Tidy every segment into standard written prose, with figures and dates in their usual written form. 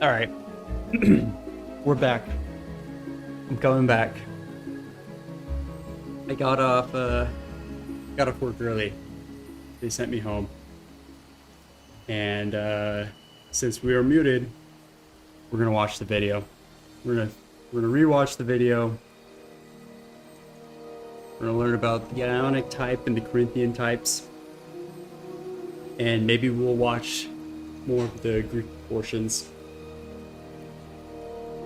All right. We're back. I'm coming back. I got off work early. They sent me home. And since we were muted, we're gonna watch the video. We're gonna rewatch the video. We're gonna learn about the Ionic type and the Corinthian types. And maybe we'll watch more of the Greek portions.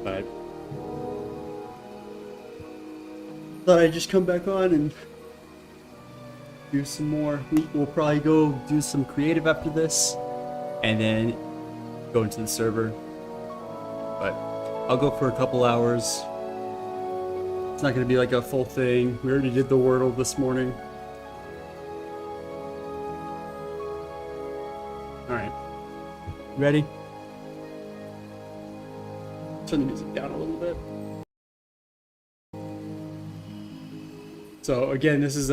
But thought I'd just come back on and do some more. We'll probably go do some creative after this and then go into the server. But I'll go for a couple hours. It's not going to be like a full thing. We already did the Wordle this morning. Alright. Ready? Turn the music down a little bit. So again, this is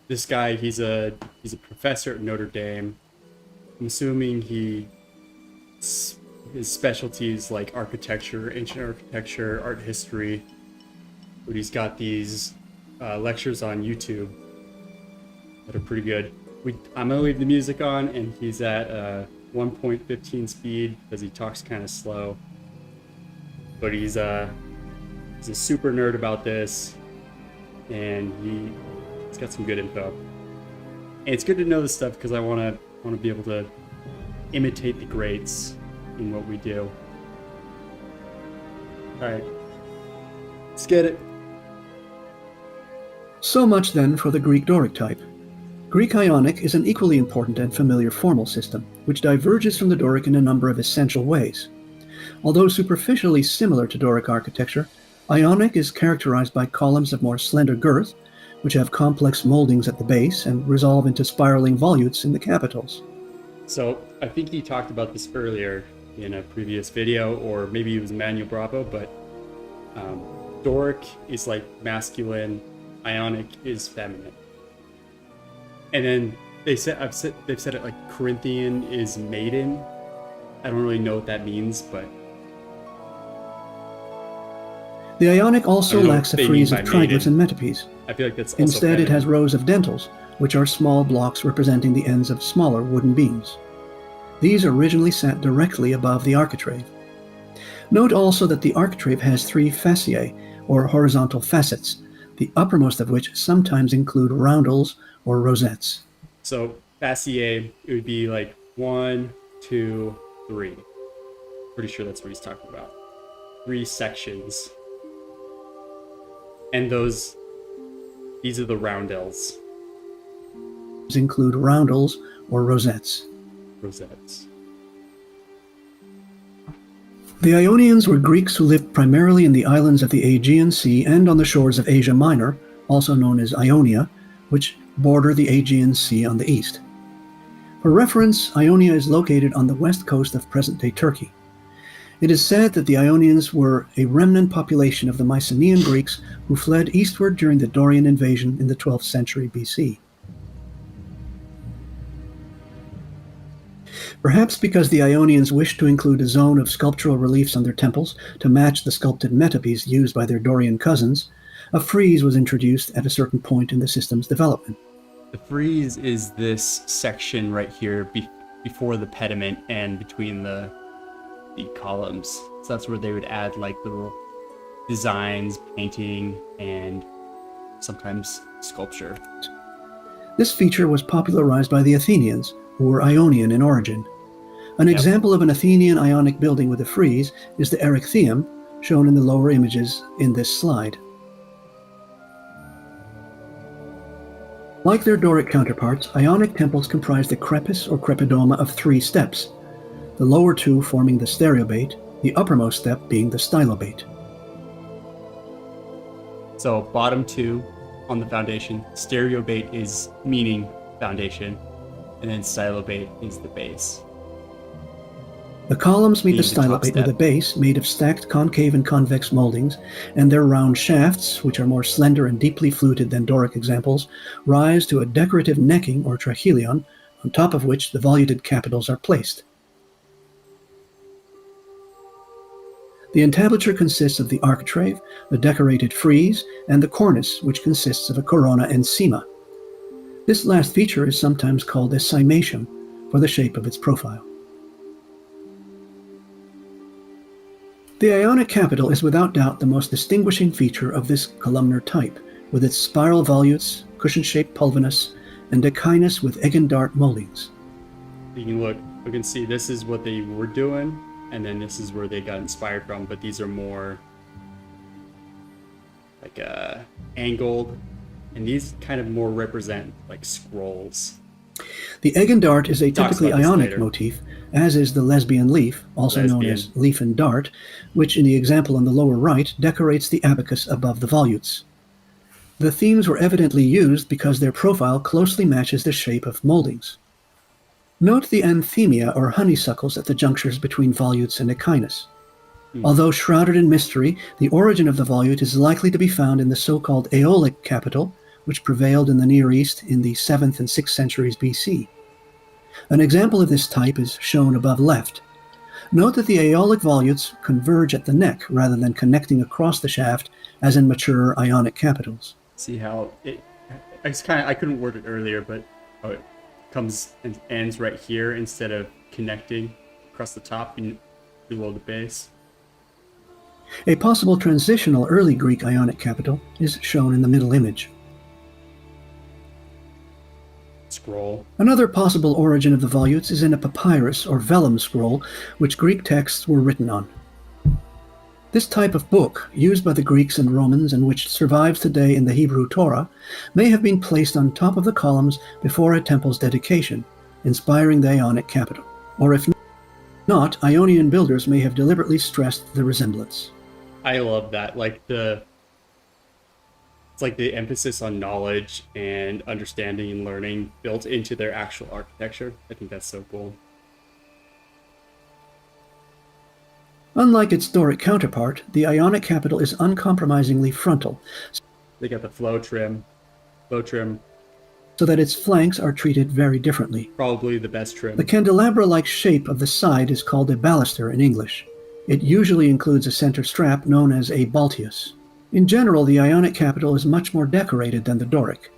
this guy. He's a professor at Notre Dame. I'm assuming his specialty is like architecture, ancient architecture, art history. But he's got these lectures on YouTube that are pretty good. I'm gonna leave the music on, and he's at 1.15 speed because he talks kind of slow. But he's a super nerd about this, and he's got some good info. And it's good to know this stuff because I want to be able to imitate the greats in what we do. All right, let's get it. So much then for the Greek Doric type. Greek Ionic is an equally important and familiar formal system, which diverges from the Doric in a number of essential ways. Although superficially similar to Doric architecture, Ionic is characterized by columns of more slender girth, which have complex moldings at the base and resolve into spiraling volutes in the capitals. So I think he talked about this earlier in a previous video, or maybe it was Manuel Bravo, but Doric is like masculine, Ionic is feminine. And then they've said it like Corinthian is maiden. I don't really know what that means, but the Ionic also lacks a frieze of triglyphs and metopes. I feel like that's also Instead, feminine. it has rows of dentils, which are small blocks representing the ends of smaller wooden beams. These originally sat directly above the architrave. Note also that the architrave has 3 fasciae, or horizontal facets, the uppermost of which sometimes include roundels or rosettes. So fasciae, it would be like 1, 2, 3. Pretty sure that's what he's talking about. 3 sections. And these are the roundels. Include roundels or rosettes. Rosettes. The Ionians were Greeks who lived primarily in the islands of the Aegean Sea and on the shores of Asia Minor, also known as Ionia, which border the Aegean Sea on the east. For reference, Ionia is located on the west coast of present-day Turkey. It is said that the Ionians were a remnant population of the Mycenaean Greeks who fled eastward during the Dorian invasion in the 12th century BC. Perhaps because the Ionians wished to include a zone of sculptural reliefs on their temples to match the sculpted metopes used by their Dorian cousins, a frieze was introduced at a certain point in the system's development. The frieze is this section right here before the pediment and between the columns. So that's where they would add like little designs, painting, and sometimes sculpture. This feature was popularized by the Athenians, who were Ionian in origin. An example of an Athenian Ionic building with a frieze is the Erechtheum, shown in the lower images in this slide. Like their Doric counterparts, Ionic temples comprise the crepus or crepidoma of 3 steps, the lower 2 forming the stereobate, the uppermost step being the stylobate. So bottom 2 on the foundation, stereobate is meaning foundation, and then stylobate is the base. The columns meet the Being the top stylobate with a step. base made of stacked concave and convex moldings, and their round shafts, which are more slender and deeply fluted than Doric examples, rise to a decorative necking or trachelion, on top of which the voluted capitals are placed. The entablature consists of the architrave, the decorated frieze, and the cornice, which consists of a corona and cyma. This last feature is sometimes called a cymatium for the shape of its profile. The Ionic capital is without doubt the most distinguishing feature of this columnar type, with its spiral volutes, cushion-shaped pulvinus, and echinus with egg and dart moldings. You can look, you can see this is what they were doing, and then this is where they got inspired from, but these are more like angled, and these kind of more represent like scrolls. The egg and dart is a typically Ionic motif, as is the lesbian leaf, also known as leaf and dart, which in the example on the lower right decorates the abacus above the volutes. The themes were evidently used because their profile closely matches the shape of moldings. Note the anthemia or honeysuckles at the junctures between volutes and echinus. Although shrouded in mystery, the origin of the volute is likely to be found in the so-called Aeolic capital, which prevailed in the Near East in the 7th and 6th centuries BC. An example of this type is shown above left. Note that the Aeolic volutes converge at the neck rather than connecting across the shaft as in mature Ionic capitals. See how I couldn't word it earlier, but it comes and ends right here instead of connecting across the top and below the base. A possible transitional early Greek Ionic capital is shown in the middle image. Scroll. Another possible origin of the volutes is in a papyrus or vellum scroll, which Greek texts were written on. This type of book, used by the Greeks and Romans and which survives today in the Hebrew Torah, may have been placed on top of the columns before a temple's dedication, inspiring the Ionic capital. Or if not, Ionian builders may have deliberately stressed the resemblance. I love that. It's like the emphasis on knowledge and understanding and learning built into their actual architecture. I think that's so cool. Unlike its Doric counterpart, the Ionic capital is uncompromisingly frontal. They got the flow trim, so that its flanks are treated very differently. Probably the best trim. The candelabra-like shape of the side is called a baluster in English. It usually includes a center strap known as a balteus. In general, the Ionic capital is much more decorated than the Doric.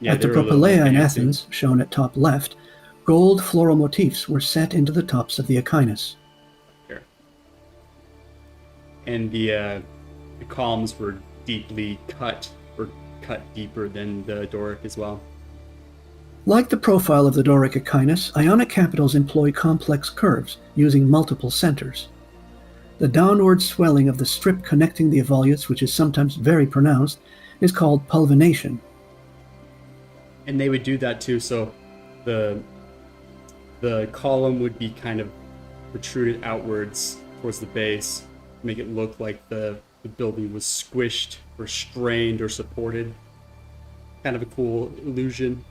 Yeah, at the Propylaea in Athens, shown at top left, gold floral motifs were set into the tops of the echinus. Here. And the columns were deeply cut, or cut deeper than the Doric as well. Like the profile of the Doric echinus, Ionic capitals employ complex curves, using multiple centers. The downward swelling of the strip connecting the volutes, which is sometimes very pronounced, is called pulvination. And they would do that too, so the column would be kind of protruded outwards towards the base, to make it look like the building was squished or strained or supported. Kind of a cool illusion.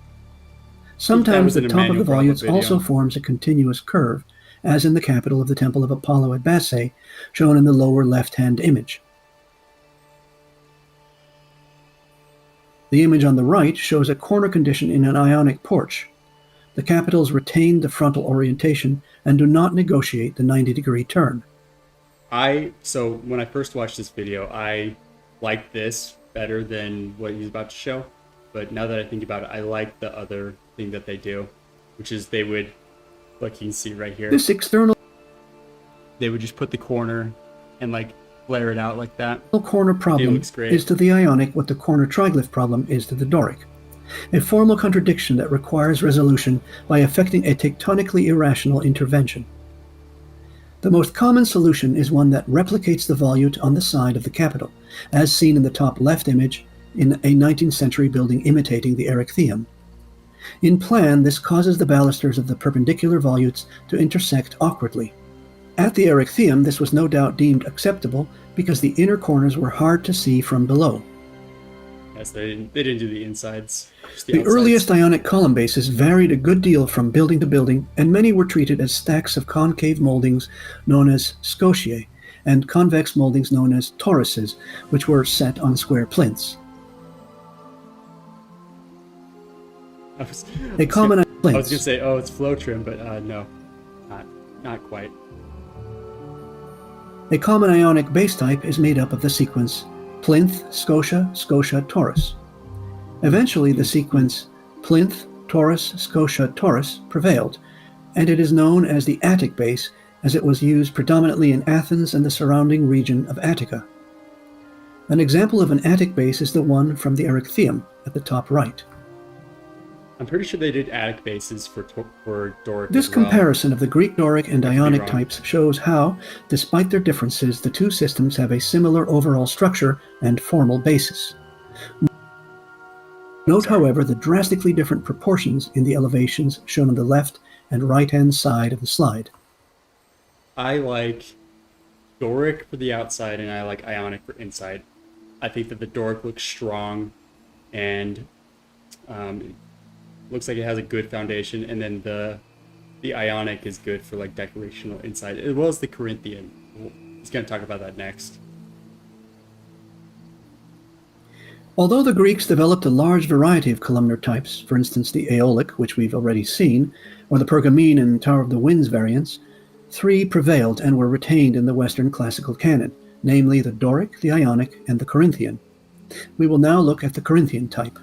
Sometimes the top of the volutes also forms a continuous curve, as in the capital of the Temple of Apollo at Basae, shown in the lower left-hand image. The image on the right shows a corner condition in an Ionic porch. The capitals retain the frontal orientation and do not negotiate the 90-degree turn. So when I first watched this video, I liked this better than what he's about to show. But now that I think about it, I like the other thing that they do, which is they would, like you can see right here, this external, they would just put the corner and like flare it out like that. The corner problem is to the Ionic what the corner triglyph problem is to the Doric. A formal contradiction that requires resolution by effecting a tectonically irrational intervention. The most common solution is one that replicates the volute on the side of the capital, as seen in the top left image in a 19th century building imitating the Erechtheum. In plan, this causes the balusters of the perpendicular volutes to intersect awkwardly. At the Erechtheum, this was no doubt deemed acceptable because the inner corners were hard to see from below. Yes, they didn't do the insides. Just the earliest Ionic column bases varied a good deal from building to building, and many were treated as stacks of concave moldings known as scotiae, and convex moldings known as toruses, which were set on square plinths. I was going to say, oh, it's flow trim, but no, not quite. A common Ionic base type is made up of the sequence Plinth, Scotia, Scotia, Taurus. Eventually, the sequence Plinth, Taurus, Scotia, Taurus prevailed, and it is known as the Attic base as it was used predominantly in Athens and the surrounding region of Attica. An example of an Attic base is the one from the Erechtheum at the top right. I'm pretty sure they did Attic bases for Doric. This as well. comparison of the Greek Doric and I could be Ionic wrong. types shows how, despite their differences, the two systems have a similar overall structure and formal basis. Note, however, the drastically different proportions in the elevations shown on the left and right-hand side of the slide. I like Doric for the outside, and I like Ionic for inside. I think that the Doric looks strong, and it looks like it has a good foundation, and then the Ionic is good for like decorational inside, as well as the Corinthian. He's going to talk about that next. Although the Greeks developed a large variety of columnar types, for instance the Aeolic, which we've already seen, or the Pergamene and Tower of the Winds variants, three prevailed and were retained in the Western classical canon, namely the Doric, the Ionic, and the Corinthian. We will now look at the Corinthian type.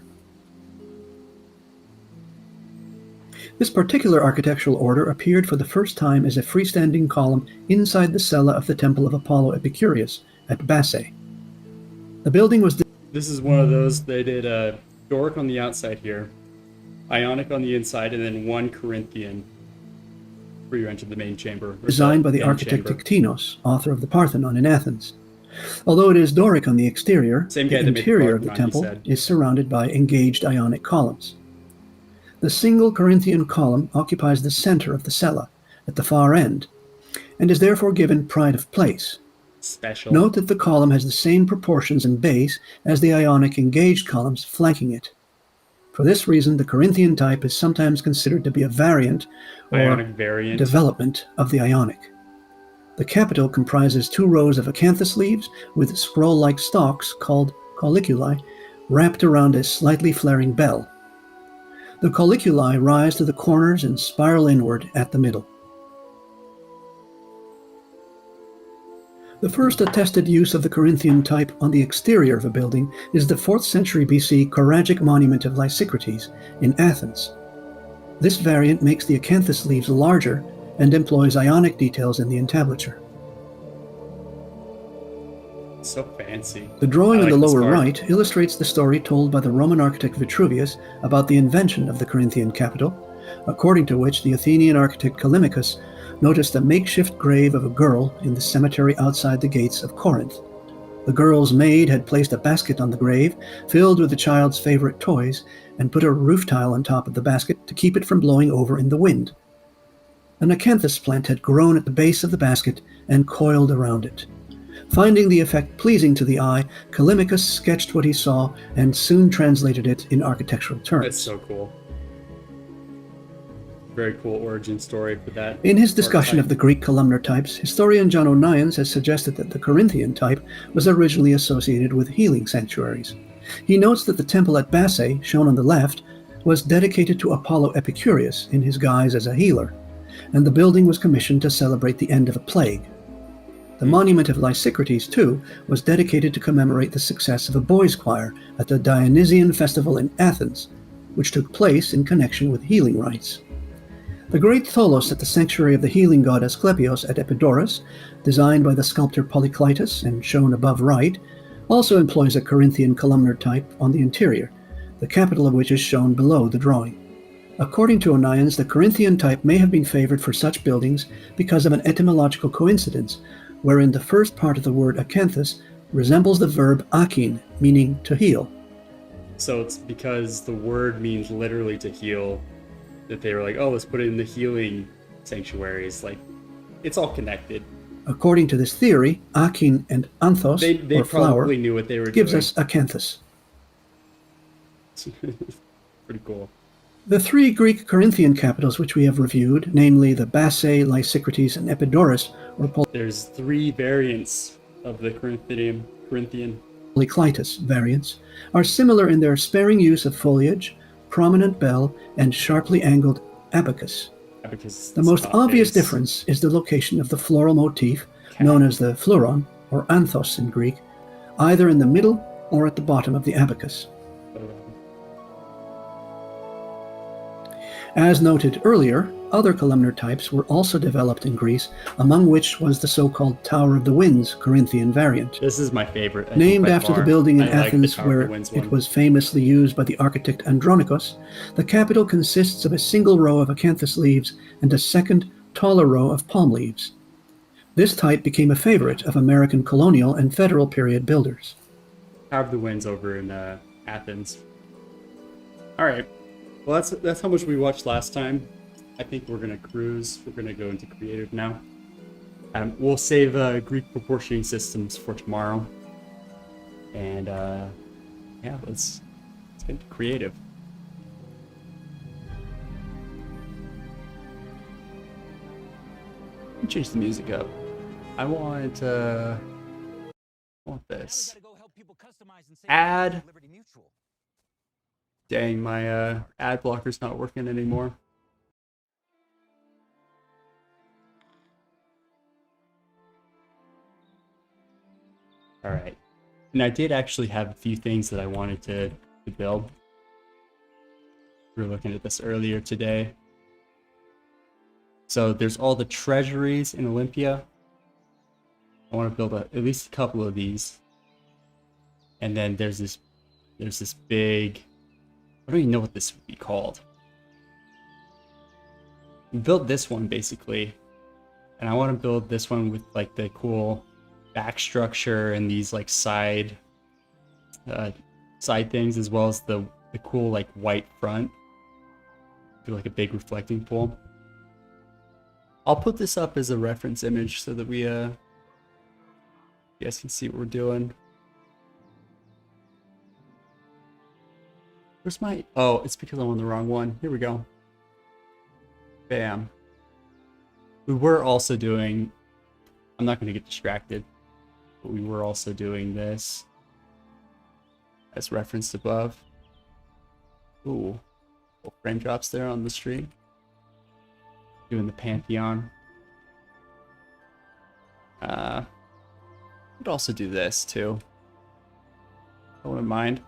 This particular architectural order appeared for the first time as a freestanding column inside the cella of the Temple of Apollo Epicurus at Basae. The building was This is one of those, they did a Doric on the outside here, Ionic on the inside, and then one Corinthian before you enter the main chamber. designed by the architect Tiktinos, author of the Parthenon in Athens. Although it is Doric on the exterior, Same the guy that made the interior of the Parthenon, he temple said. is surrounded by engaged Ionic columns. The single Corinthian column occupies the center of the cella, at the far end, and is therefore given pride of place. Special. Note that the column has the same proportions and base as the Ionic engaged columns flanking it. For this reason, the Corinthian type is sometimes considered to be a variant or Ionic variant. development of the Ionic. The capital comprises two rows of acanthus leaves with scroll-like stalks called colliculi wrapped around a slightly flaring bell. The colliculi rise to the corners and spiral inward at the middle. The first attested use of the Corinthian type on the exterior of a building is the 4th century BC Choragic monument of Lysicrates in Athens. This variant makes the acanthus leaves larger and employs Ionic details in the entablature. So fancy. The drawing I on the like this lower part. right illustrates the story told by the Roman architect Vitruvius about the invention of the Corinthian capital, according to which the Athenian architect Callimachus noticed a makeshift grave of a girl in the cemetery outside the gates of Corinth. The girl's maid had placed a basket on the grave, filled with the child's favorite toys, and put a roof tile on top of the basket to keep it from blowing over in the wind. An acanthus plant had grown at the base of the basket and coiled around it. Finding the effect pleasing to the eye, Callimachus sketched what he saw and soon translated it in architectural terms. That's so cool. Very cool origin story for that. In his discussion of the Greek columnar types, historian John Onions has suggested that the Corinthian type was originally associated with healing sanctuaries. He notes that the temple at Basae, shown on the left, was dedicated to Apollo Epicurus in his guise as a healer, and the building was commissioned to celebrate the end of a plague. The monument of Lysicrates, too, was dedicated to commemorate the success of a boys' choir at the Dionysian festival in Athens, which took place in connection with healing rites. The great tholos at the sanctuary of the healing god Asclepios at Epidaurus, designed by the sculptor Polykleitos and shown above right, also employs a Corinthian columnar type on the interior, the capital of which is shown below the drawing. According to Onions, the Corinthian type may have been favored for such buildings because of an etymological coincidence, wherein the first part of the word acanthus resembles the verb akin, meaning to heal. So it's because the word means literally to heal, that they were like, oh, let's put it in the healing sanctuaries. Like, it's all connected. According to this theory, akin and anthos, They or flower, probably knew what they were gives doing. us acanthus. Pretty cool. The three Greek Corinthian capitals which we have reviewed, namely the Basae, Lysicrates, and Epidaurus, or There's three variants of the Corinthian. Polykleitos variants, are similar in their sparing use of foliage, prominent bell, and sharply angled abacus. Abacus The most spot obvious base. difference is the location of the floral motif known as the fleuron, or anthos in Greek, either in the middle or at the bottom of the abacus. As noted earlier, other columnar types were also developed in Greece, among which was the so-called Tower of the Winds Corinthian variant. This is my favorite. Named after the building in Athens like where it was famously used by the architect Andronicus, the capital consists of a single row of acanthus leaves and a second, taller row of palm leaves. This type became a favorite of American colonial and federal period builders. Tower of the Winds over in Athens. All right. Well, that's how much we watched last time. I think we're gonna cruise. We're gonna go into creative now. We'll save Greek proportioning systems for tomorrow. And yeah, let's get into creative. Let me change the music up. I want this. Add. Dang, my ad blocker's not working anymore. All right. And I did actually have a few things that I wanted to build. We were looking at this earlier today. So there's all the treasuries in Olympia. I want to build at least a couple of these. And then there's this big, I don't even know what this would be called. We built this one basically. And I want to build this one with like the cool back structure and these like side things, as well as the cool like white front. Do like a big reflecting pool. I'll put this up as a reference image so that we you guys can see what we're doing. Where's my, oh, it's because I'm on the wrong one. Here we go. Bam. We were also doing, I'm not going to get distracted, but we were also doing this as referenced above. Ooh, little frame drops there on the stream. Doing the Pantheon. Could also do this too. I wouldn't mind.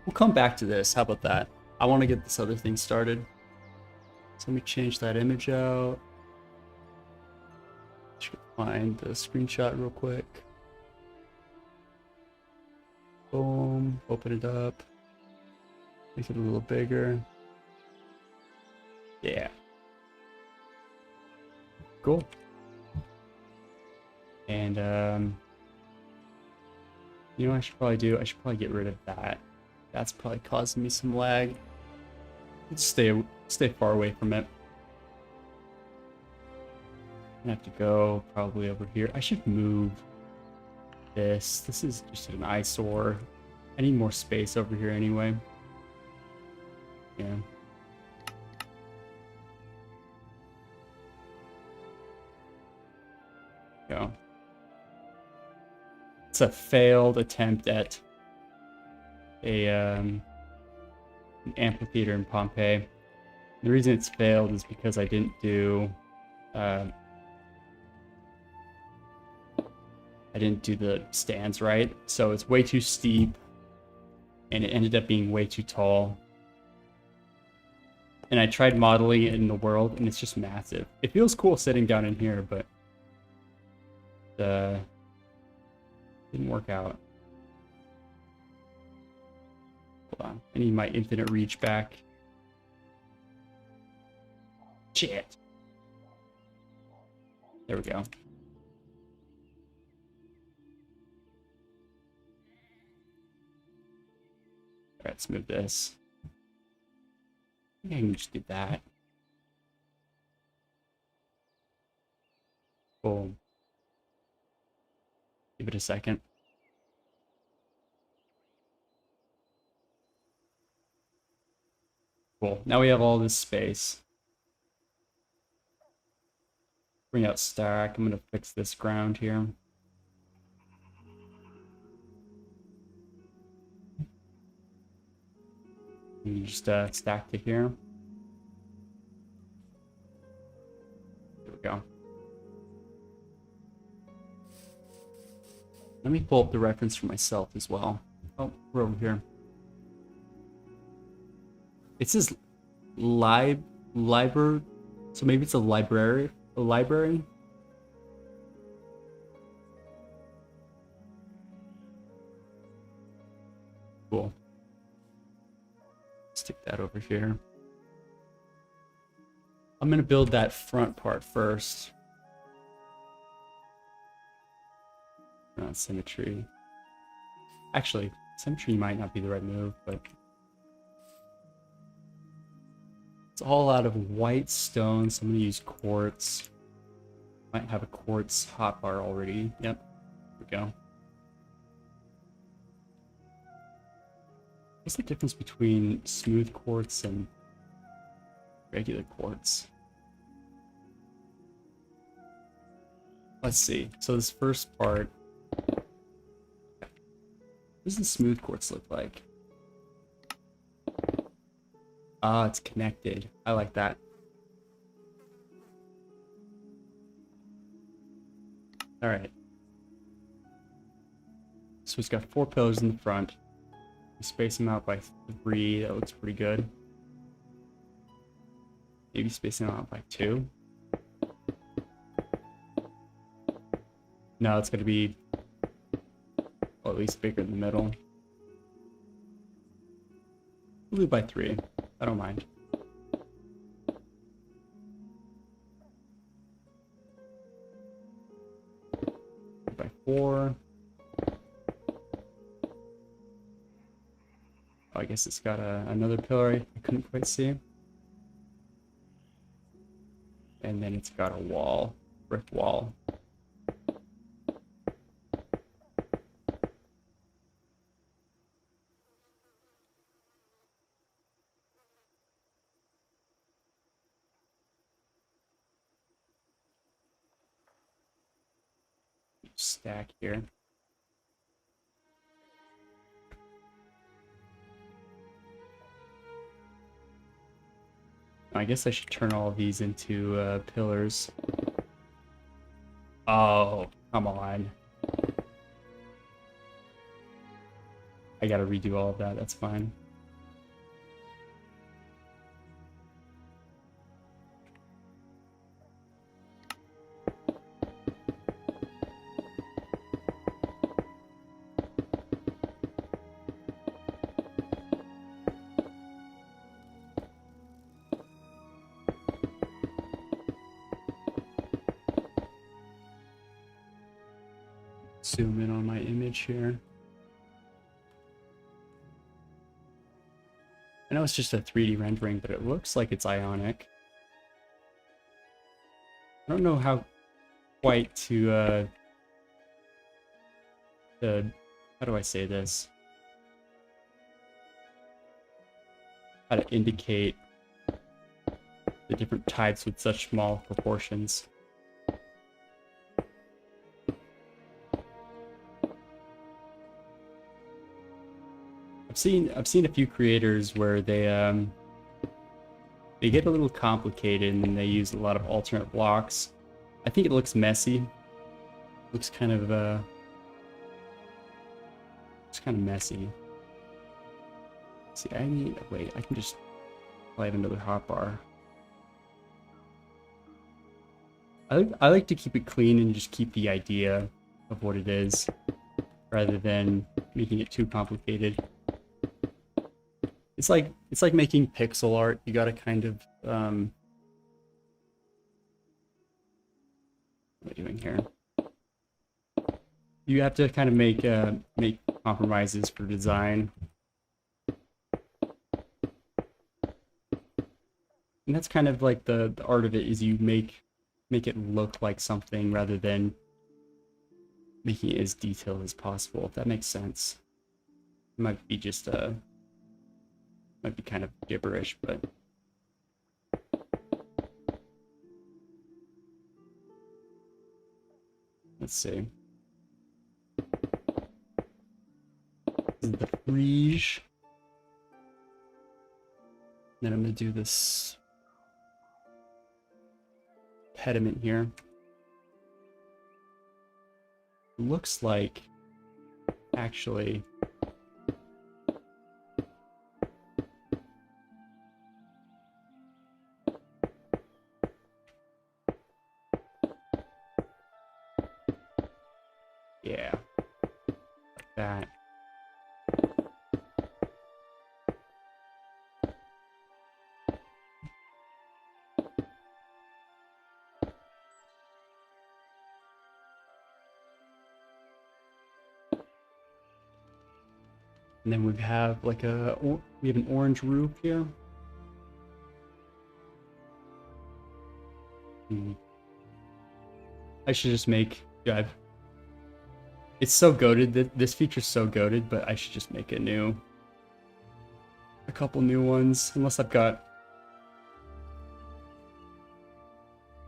We'll come back to this. How about that? I want to get this other thing started. So let me change that image out. Should find the screenshot real quick. Boom. Open it up. Make it a little bigger. Yeah. Cool. And you know what I should probably do? I should probably get rid of that. That's probably causing me some lag. Let's stay far away from it. I have to go probably over here. I should move this. This is just an eyesore. I need more space over here anyway. Yeah. Go. It's a failed attempt at an amphitheater in Pompeii. The reason it's failed is because I didn't do the stands right, so it's way too steep and it ended up being way too tall. And I tried modeling it in the world and it's just massive. It feels cool sitting down in here, but didn't work out. Hold on, I need my infinite reach back. Shit. There we go. Alright, let's move this. I think I can just do that. Boom. Give it a second. Cool. Now we have all this space. Bring out stack. I'm gonna fix this ground here. And just stack to here. There we go. Let me pull up the reference for myself as well. Oh, we're over here. It says library, so maybe it's a library. A library. Cool. Stick that over here. I'm gonna build that front part first. Not symmetry. Actually, symmetry might not be the right move, but it's all out of white stone, so I'm gonna use quartz. Might have a quartz hotbar already. Yep, here we go. What's the difference between smooth quartz and regular quartz? Let's see. So this first part, what does the smooth quartz look like? Ah, it's connected. I like that. All right. So it's got 4 pillars in the front. We space them out by 3. That looks pretty good. Maybe spacing them out by 2. No, it's going to be at least bigger in the middle. We'll do by 3. I don't mind. By 4. Oh, I guess it's got another pillar I couldn't quite see. And then it's got a wall, brick wall. Stack here. I guess I should turn all of these into pillars. Oh, come on. I gotta redo all of that, that's fine. Zoom in on my image here. I know it's just a 3D rendering, but it looks like it's Ionic. I don't know how quite to how do I say this? How to indicate the different types with such small proportions. I've seen a few creators where they get a little complicated and then they use a lot of alternate blocks. I think it looks messy. Looks kind of messy. See, wait, I can just light another hotbar. I like to keep it clean and just keep the idea of what it is rather than making it too complicated. It's like making pixel art. You gotta kind of what am I doing here? You have to kind of make compromises for design. And that's kind of like the art of it, is you make it look like something rather than making it as detailed as possible, if that makes sense. It might be just might be kind of gibberish, but let's see. This is the frieze. Then I'm gonna do this pediment here. Looks like actually... Yeah, like that. And then we have like we have an orange roof here. I should just make, yeah, it's so goated, this feature's so goated, but I should just make a couple new ones, unless I've got,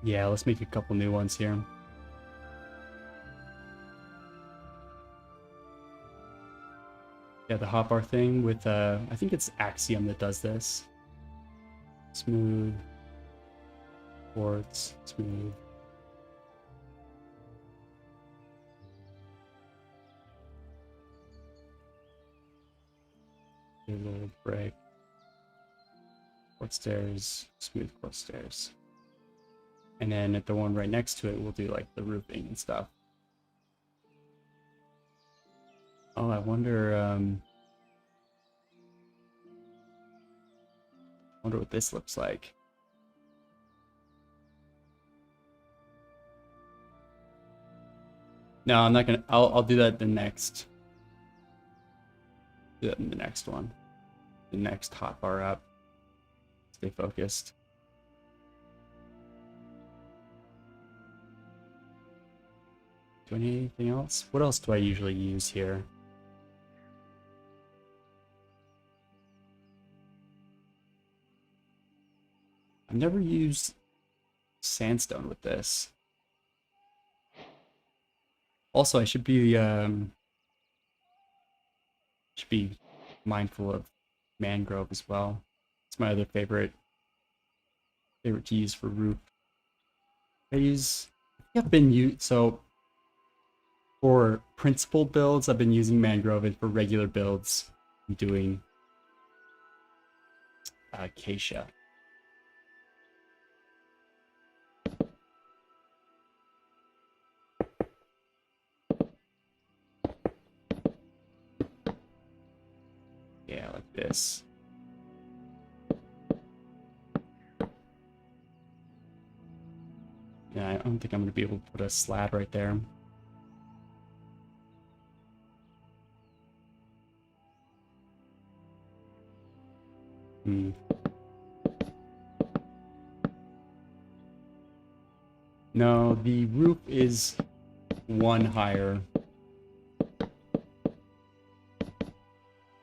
yeah, let's make a couple new ones here. Yeah, the hotbar thing with, I think it's Axiom that does this. Smooth. Quartz. Smooth. A little break. Quartz stairs. Smooth quartz stairs. And then at the one right next to it, we'll do like the roofing and stuff. Oh, I wonder what this looks like. No, I'm not gonna. I'll do that in the next one. The next hotbar up. Stay focused. Do I need anything else? What else do I usually use here? I've never used sandstone with this. Also, I should be mindful of mangrove as well. It's my other favorite to use for roof. I've been used, so for principal builds, I've been using mangrove, and for regular builds, I'm doing acacia. Yeah, like this. Yeah, I don't think I'm going to be able to put a slab right there. No, the roof is one higher.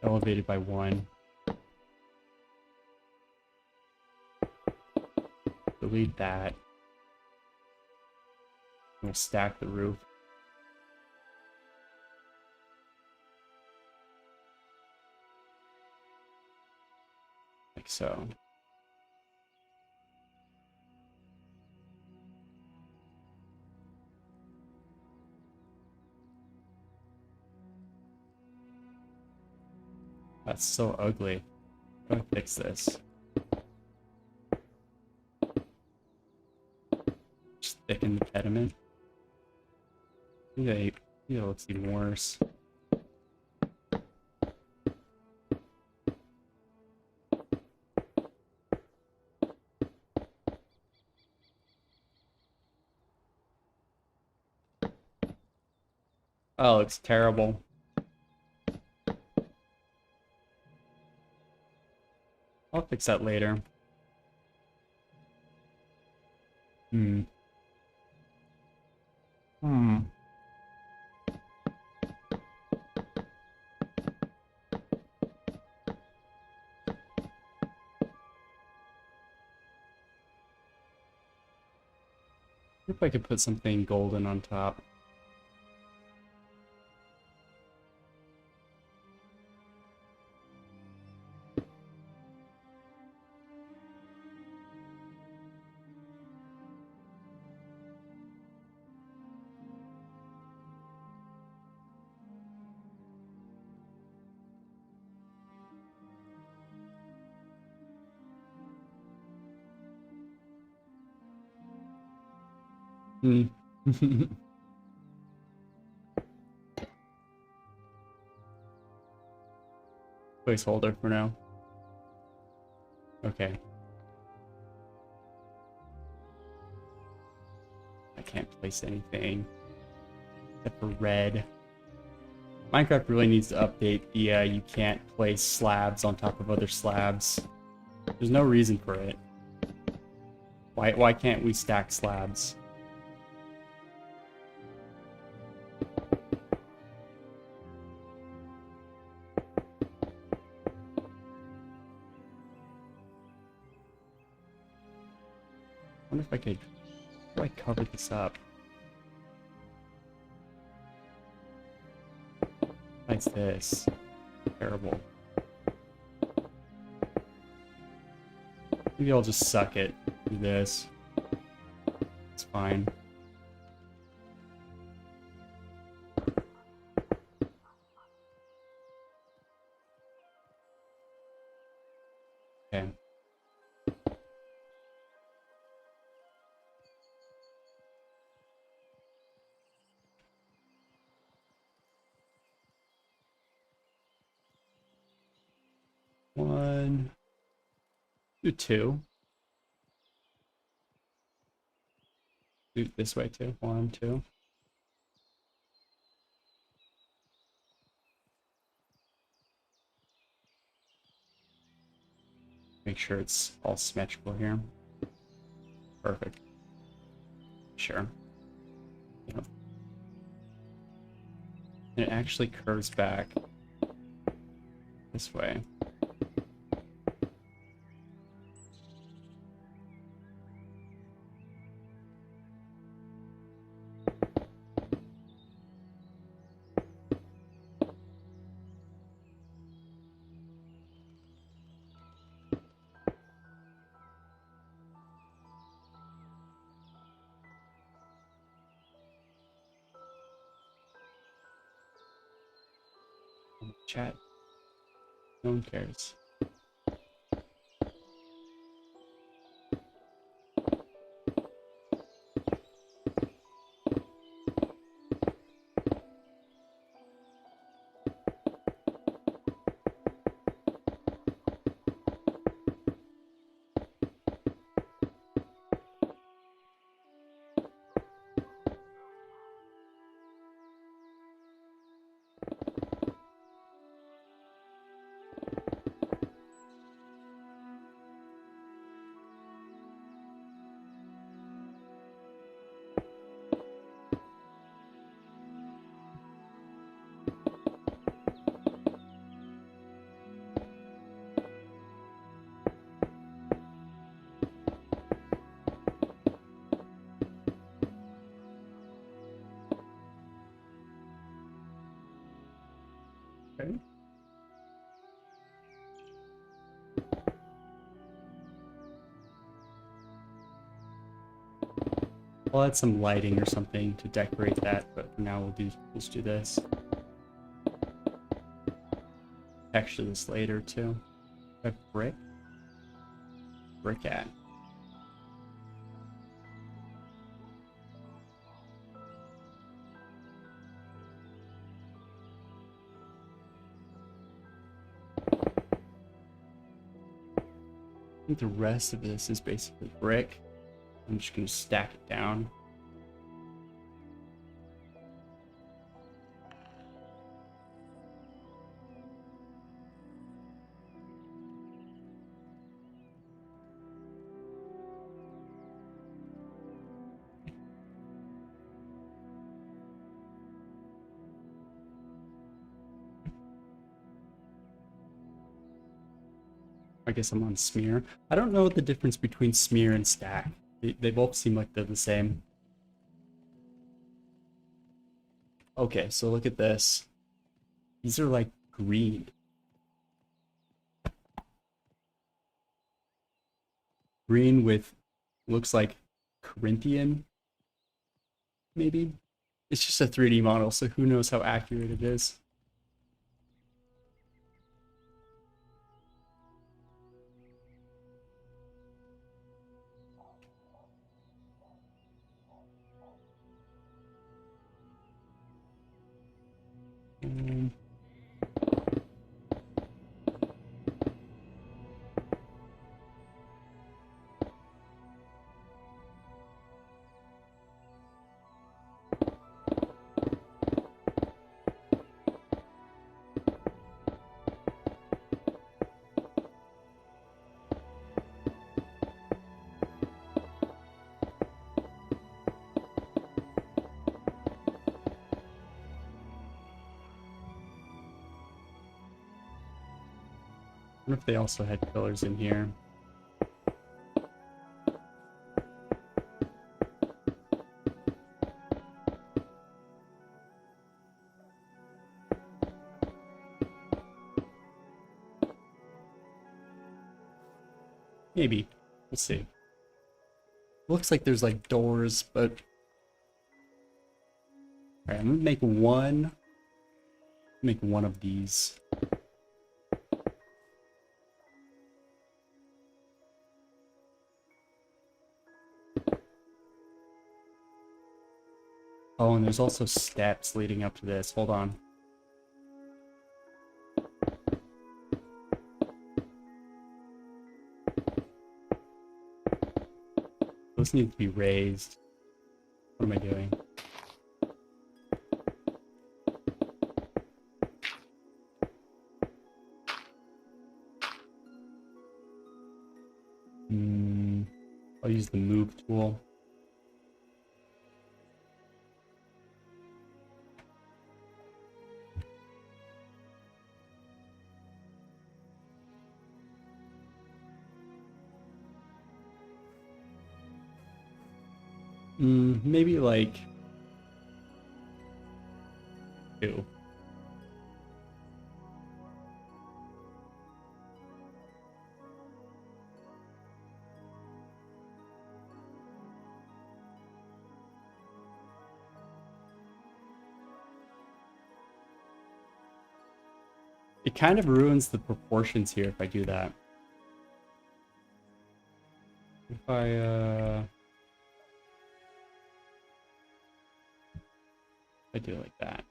Elevated by one. Delete that. We'll stack the roof. Like so. That's so ugly. How do I fix this? Just thicken the pediment. Yeah, it looks even worse. Oh, it's terrible. I'll fix that later. Hmm. If I could put something golden on top. Hmm. Placeholder for now. Okay. I can't place anything except for red. Minecraft really needs to update the you can't place slabs on top of other slabs. There's no reason for it. Why can't we stack slabs? I wonder if I could, how do I cover this up? Besides this. Terrible. Maybe I'll just suck it. Do this. It's fine. Okay. One. Do two. Do it this way too. One, two. Make sure it's all symmetrical here. Perfect. Sure. Yep. And it actually curves back this way. Chat. No one cares. Okay. I'll add some lighting or something to decorate that, but for now we'll just do this. Texture this later too. A brick? Brick at. I think the rest of this is basically brick. I'm just gonna stack it down. I guess I'm on smear. I don't know what the difference between smear and stack. They both seem like they're the same. Okay, so look at this. These are like green. Green with, looks like Corinthian, maybe? It's just a 3D model, so who knows how accurate it is. wonder if they also had pillars in here. Maybe. We'll see. Looks like there's like doors, but... Alright, I'm gonna make one. Make one of these. Oh, and there's also steps leading up to this. Hold on. Those need to be raised. What am I doing? I'll use the move tool. Maybe like 2. It kind of ruins the proportions here if I do that. If I do it like that.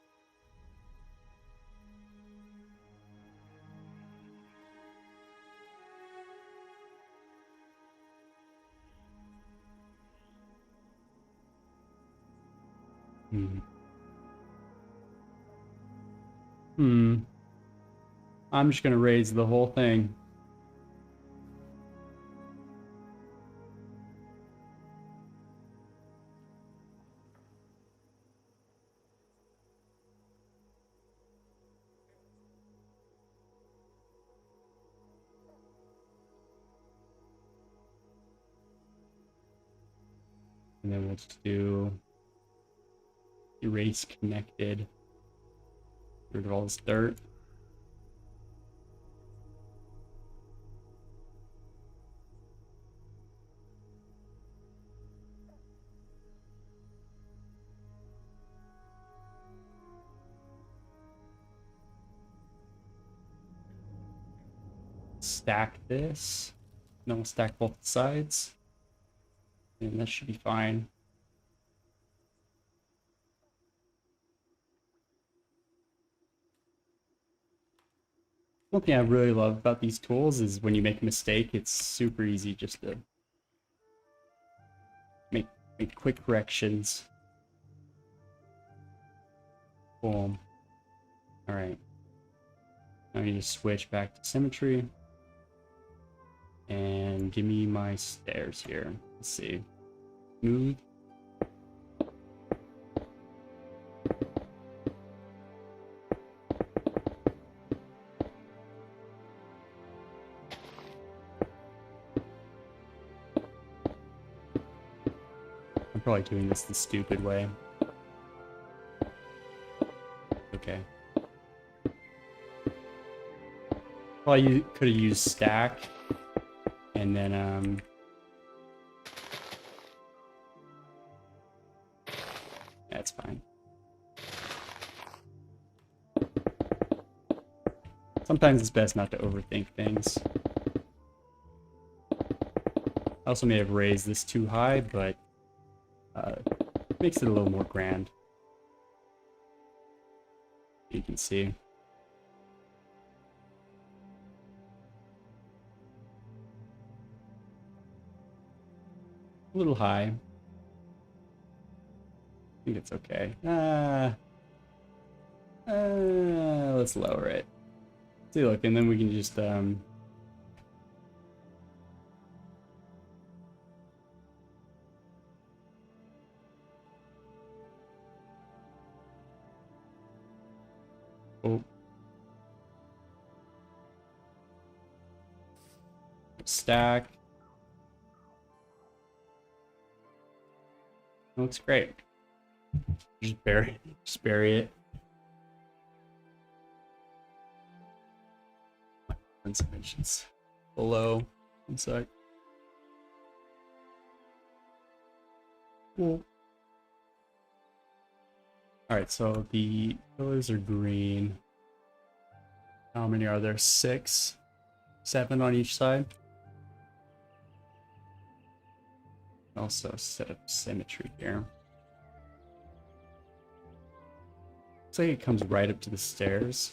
I'm just gonna raise the whole thing. And then we'll just do erase connected. Get rid of all this dirt. Stack this. Then we'll stack both sides. And that should be fine. One thing I really love about these tools is when you make a mistake, it's super easy just to make quick corrections. Boom. Alright. Now I need to switch back to symmetry. And give me my stairs here. Let's see. Smooth. I'm probably doing this the stupid way. Okay. Probably could have used stack. And then, that's fine. Sometimes it's best not to overthink things. I also may have raised this too high, but makes it a little more grand. You can see. A little high. I think it's okay. Let's lower it. See, look, and then we can just oh. Stack. It looks great. Just bury it. Dimensions below. One sec. Cool. Alright, so the pillars are green. How many are there? 6, 7 on each side. Also set up symmetry here. Looks like it comes right up to the stairs.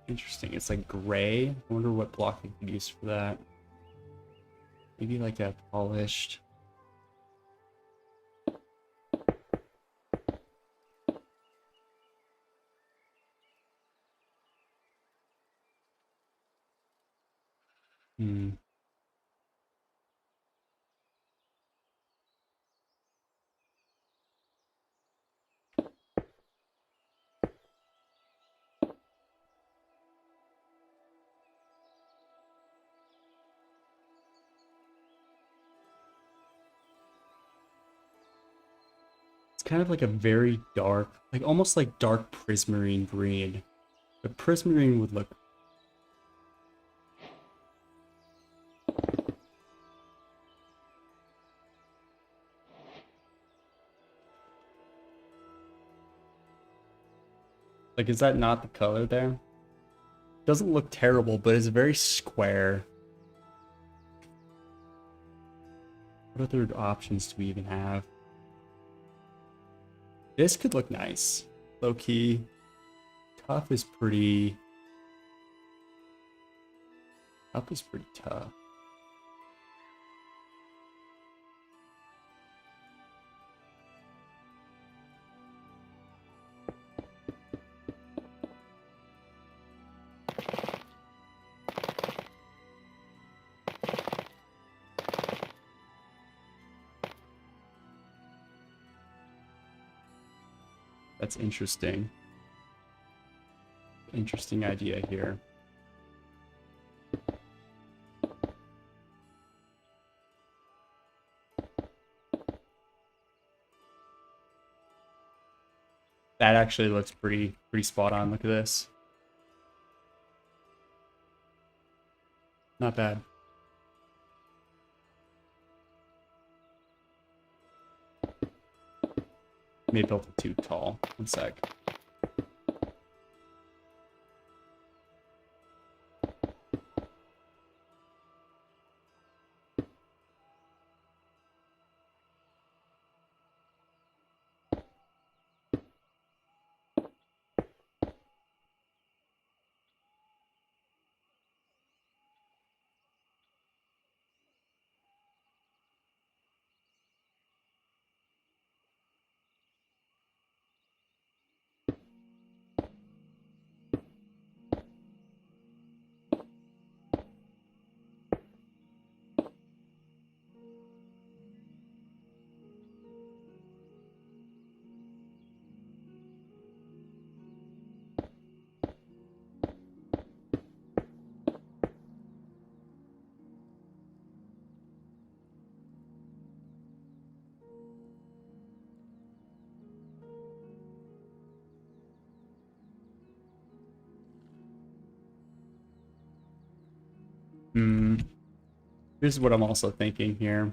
Interesting. It's like gray. I wonder what block we could use for that. Maybe like a polished. It's kind of like a very dark, like almost like dark prismarine green. But prismarine would look. Like, is that not the color there? Doesn't look terrible, but it's very square. What other options do we even have? This could look nice. Low key. Tough is pretty. Tough is pretty tough. That's interesting. Interesting idea here. That actually looks pretty spot on. Look at this. Not bad. Maybe built it too tall. One sec. Here's what I'm also thinking here.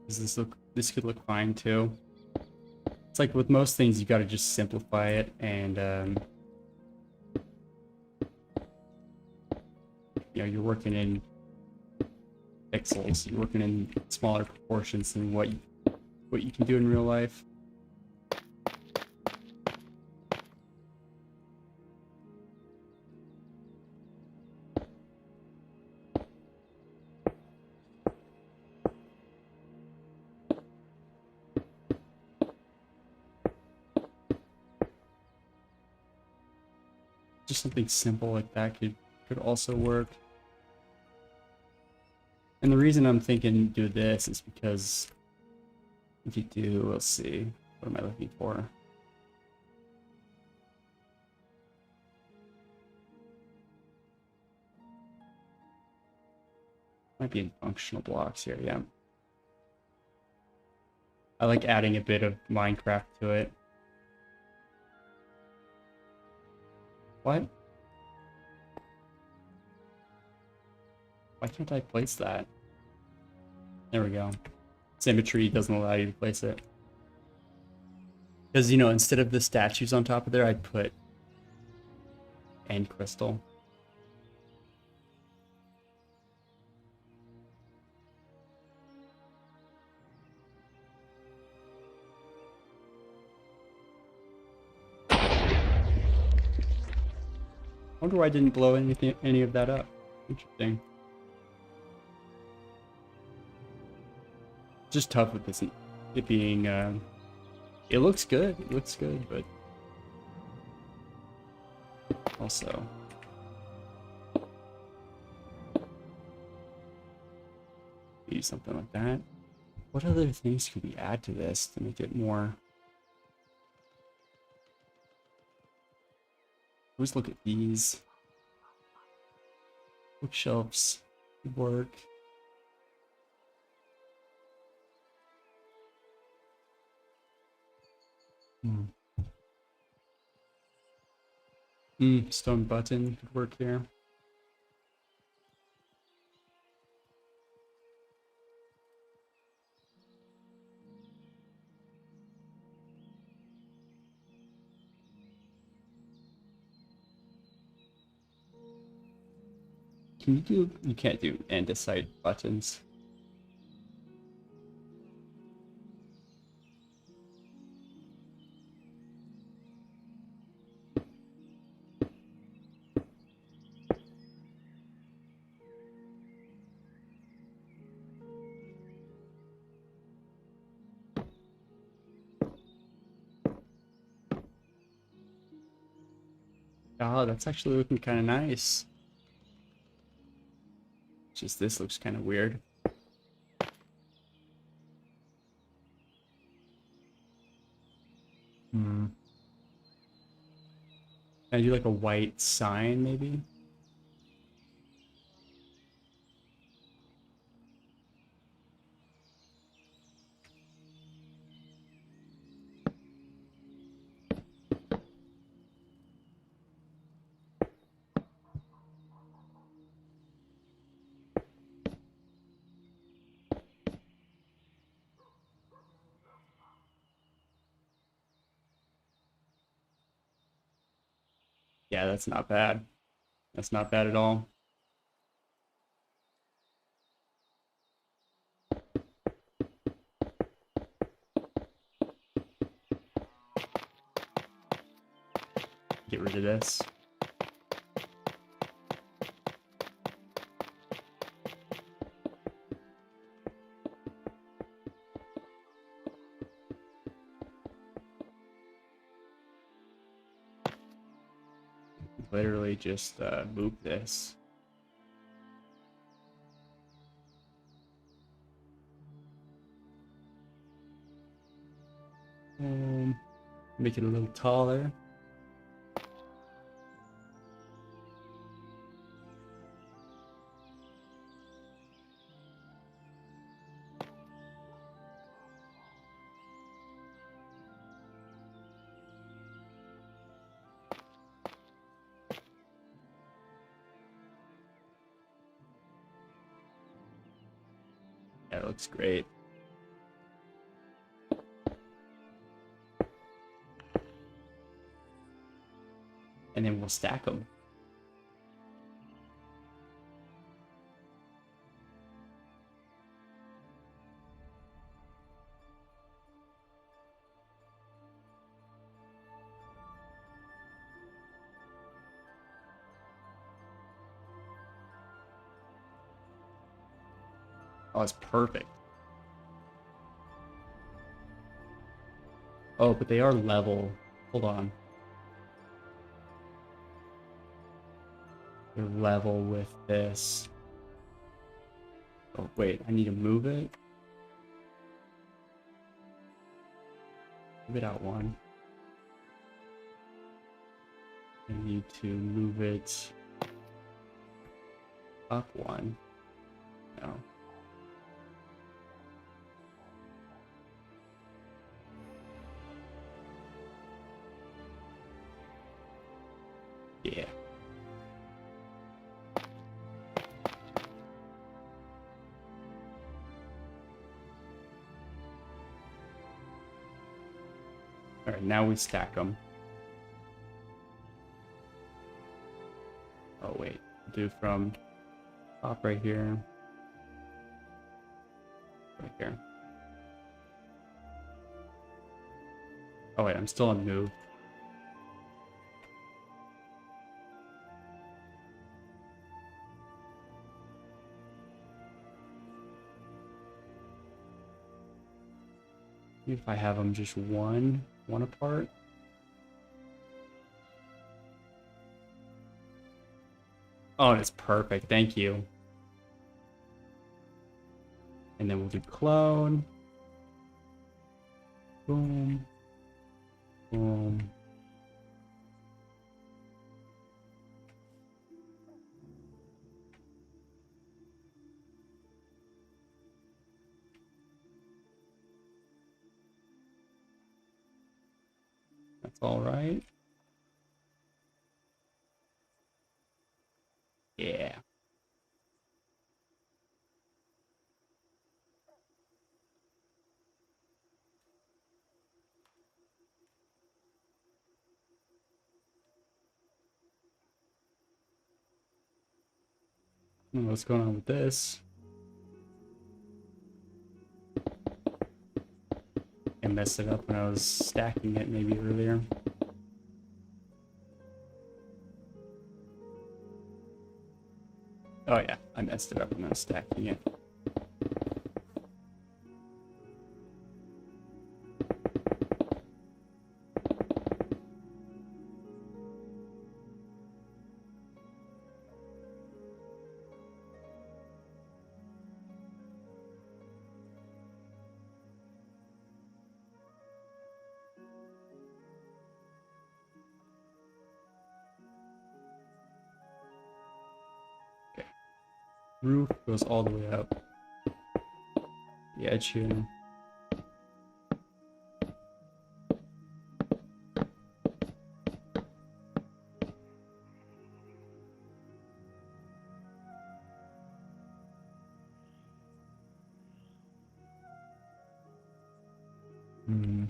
Does this look? This could look fine too. It's like with most things, you got to just simplify it, and you know, you're working in pixels. You're working in smaller proportions than what you can do in real life. Just something simple like that could also work. And the reason I'm thinking do this is because if you do, let's see, what am I looking for? Might be in functional blocks here, yeah. I like adding a bit of Minecraft to it. What? Why can't I place that? There we go. Symmetry doesn't allow you to place it. Because, you know, instead of the statues on top of there, I'd put end crystal. I wonder why I didn't blow any of that up. Interesting. Just tough with this, it being, it looks good. It looks good, but also use something like that. What other things can we add to this to make it more? Always look at these. Bookshelves would work. Stone button could work here. Can you do? You can't do andesite buttons. Oh, that's actually looking kind of nice. Just this looks kind of weird. Can I do like a white sign, maybe? Yeah, that's not bad. That's not bad at all. Get rid of this. Literally just move this. Make it a little taller. Yeah, it looks great. And then we'll stack them. Oh, it's perfect. Oh, but they are level. Hold on. They're level with this. Oh, wait, I need to move it. Move it out one. I need to move it up one. No. Yeah. All right, now we stack them. Oh wait, do from top right here, right here. Oh wait, I'm still on move. Maybe if I have them just one apart. Oh, that's perfect. Thank you. And then we'll do clone. Boom. Boom. That's all right. Yeah. I don't know what's going on with this. I messed it up when I was stacking it maybe earlier. Oh yeah, I messed it up when I was stacking it. Okay. Roof goes all the way up. The edge here. Hmm.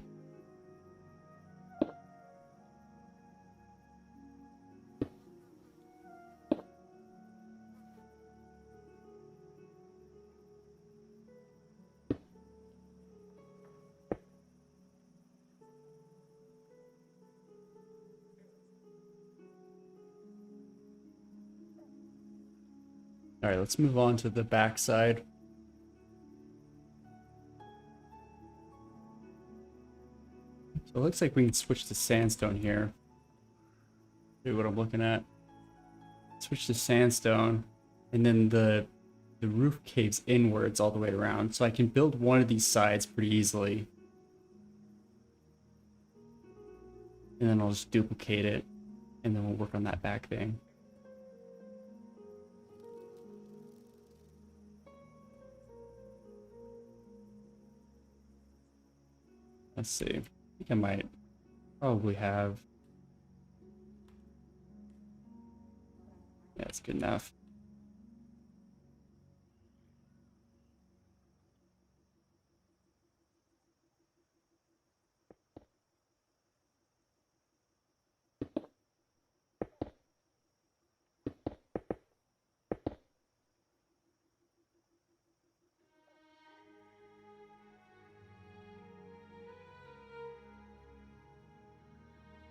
All right, let's move on to the back side. So it looks like we can switch to sandstone here. See what I'm looking at. Switch to sandstone, and then the roof caves inwards all the way around. So I can build one of these sides pretty easily. And then I'll just duplicate it, and then we'll work on that back thing. Let's see. I think I might probably have... Yeah, that's good enough.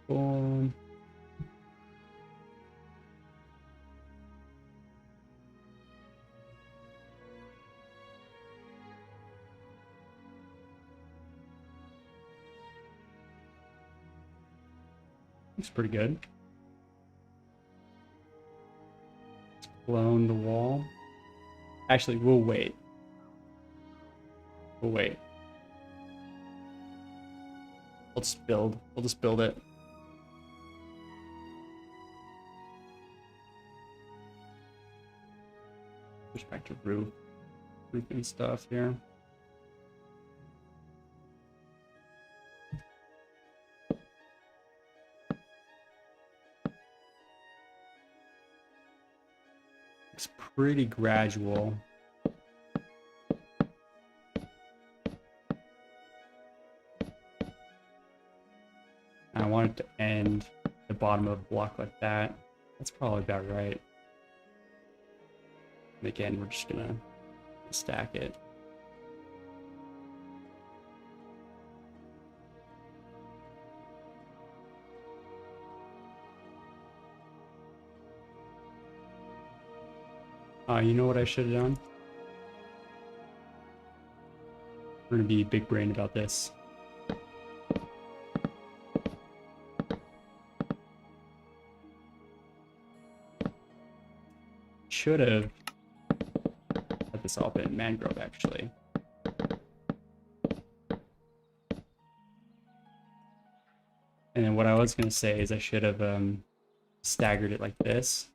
Boom. Looks pretty good. Let's clone the wall. Actually, we'll wait. Oh wait. We'll just build. We'll just build it. Push back to roofing stuff here. It's pretty gradual. I want it to end the bottom of the block like that. That's probably about right. And again, we're just gonna stack it. You know what I should have done? We're gonna be big brain about this. Should have let this all been mangrove actually. And then what I was gonna say is I should have staggered it like this.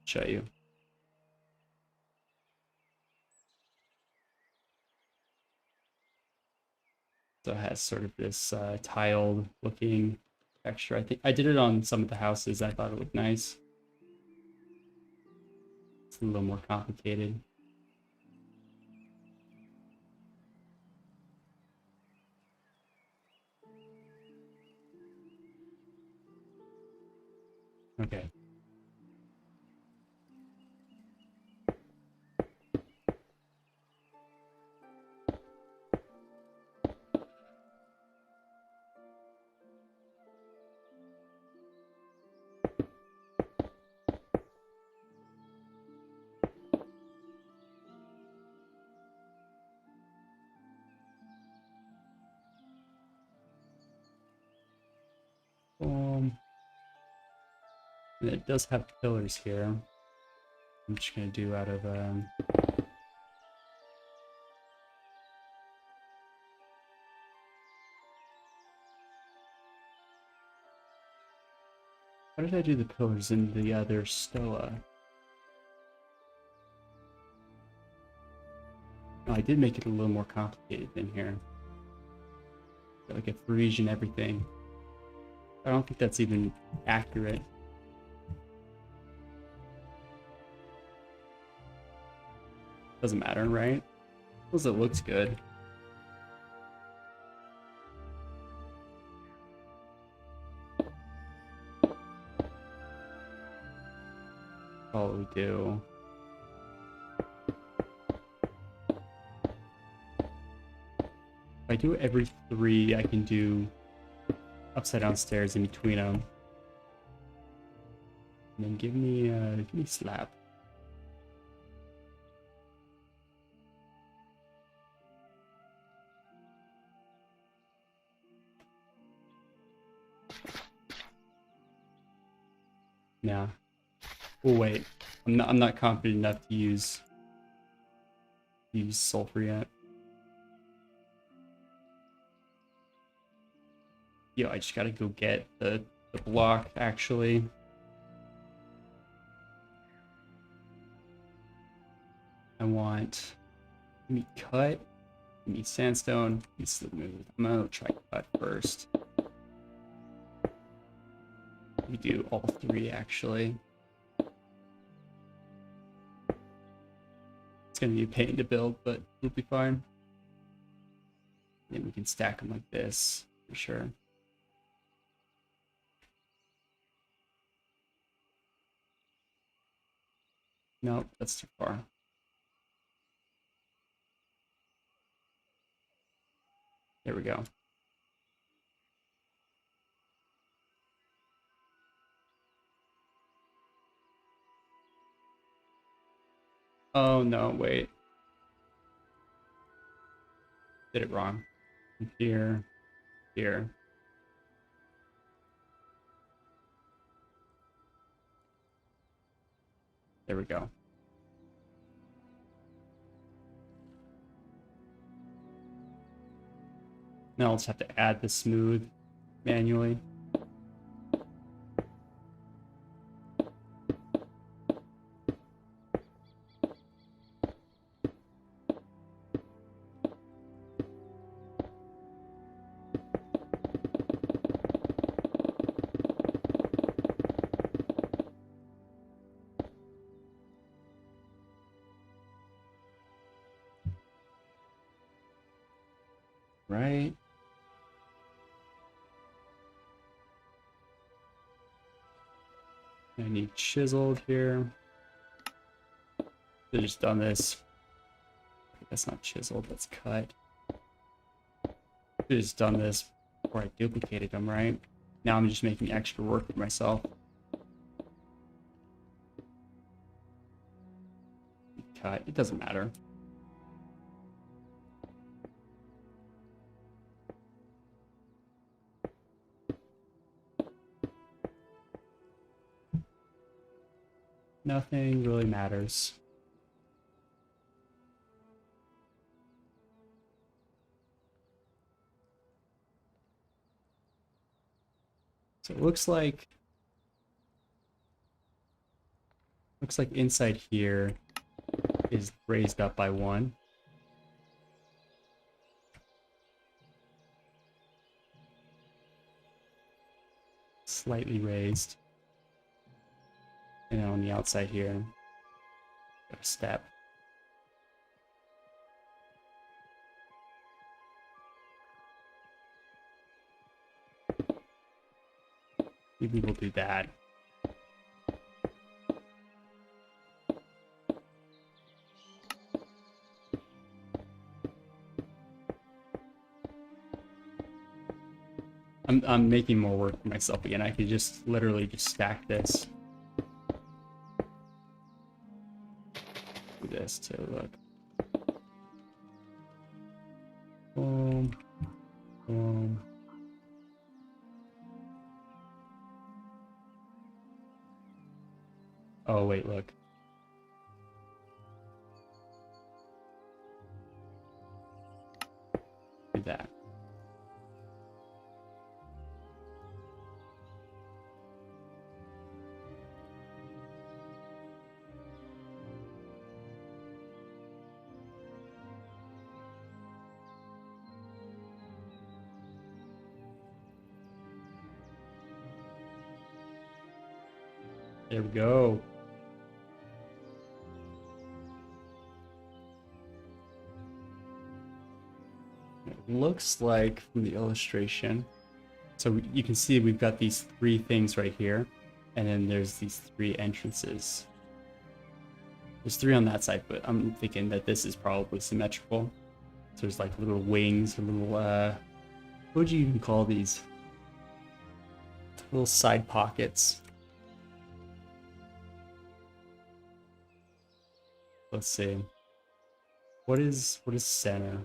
Show you. So it has sort of this tiled looking texture. I think I did it on some of the houses. I thought it looked nice. It's a little more complicated. Okay. And it does have pillars here. I'm just gonna do out of how did I do the pillars in the other stoa? No, I did make it a little more complicated than here. Like a frieze and everything. I don't think that's even accurate. Doesn't matter, right? Because it looks good. All we do. If I do every 3, I can do upside down stairs in between them. And then give me slab. Nah. Oh wait. I'm not confident enough to use sulfur yet. Yo, I just gotta go get the block actually. I want me cut, me sandstone, me smooth. I'm gonna try cut first. We do all 3 actually. It's gonna be a pain to build, but it'll be fine. Then we can stack them like this for sure. Nope, that's too far. There we go. Oh no, wait. Did it wrong. Here, here. There we go. Now I'll just have to add the smooth manually. Right. I need chiseled here. Should've just done this. That's not chiseled, that's cut. Should've just done this before I duplicated them, right? Now I'm just making extra work for myself. Cut, it doesn't matter. Nothing really matters. So it looks like inside here is raised up by 1. Slightly raised. And then on the outside here, got a step. Maybe we'll do that. I'm making more work for myself again. I could just literally just stack this. Do this to look. Boom. Boom. Oh wait, look. Do that. There we go. It looks like from the illustration. So you can see we've got these 3 things right here, and then there's these 3 entrances. There's 3 on that side, but I'm thinking that this is probably symmetrical. So there's like little wings, or little, what would you even call these? Little side pockets. Let's see. What is center?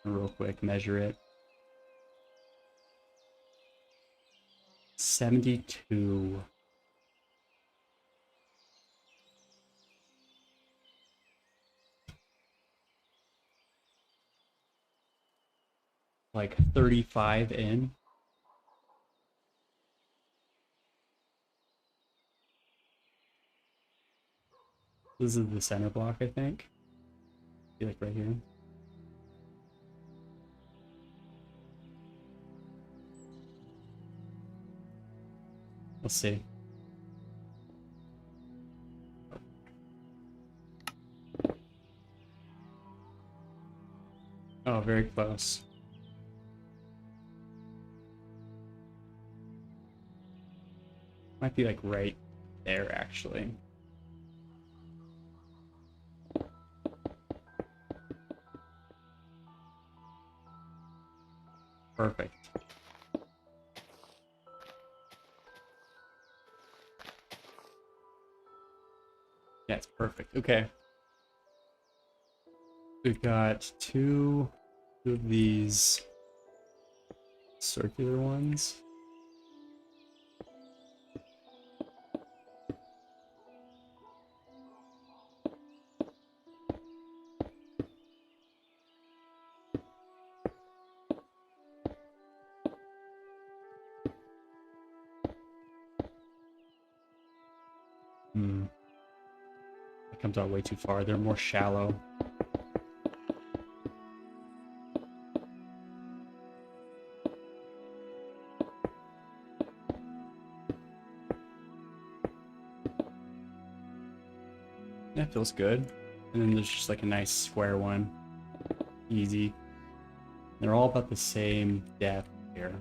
Real quick, measure it. 72. Like 35 in. This is the center block, I think. See, like right here. Let's see. Oh, very close. Might be like right there, actually. Perfect. Yeah, it's perfect. Okay. We've got two of these circular ones. It comes out way too far. They're more shallow. That feels good. And then there's just like a nice square one. Easy. They're all about the same depth here.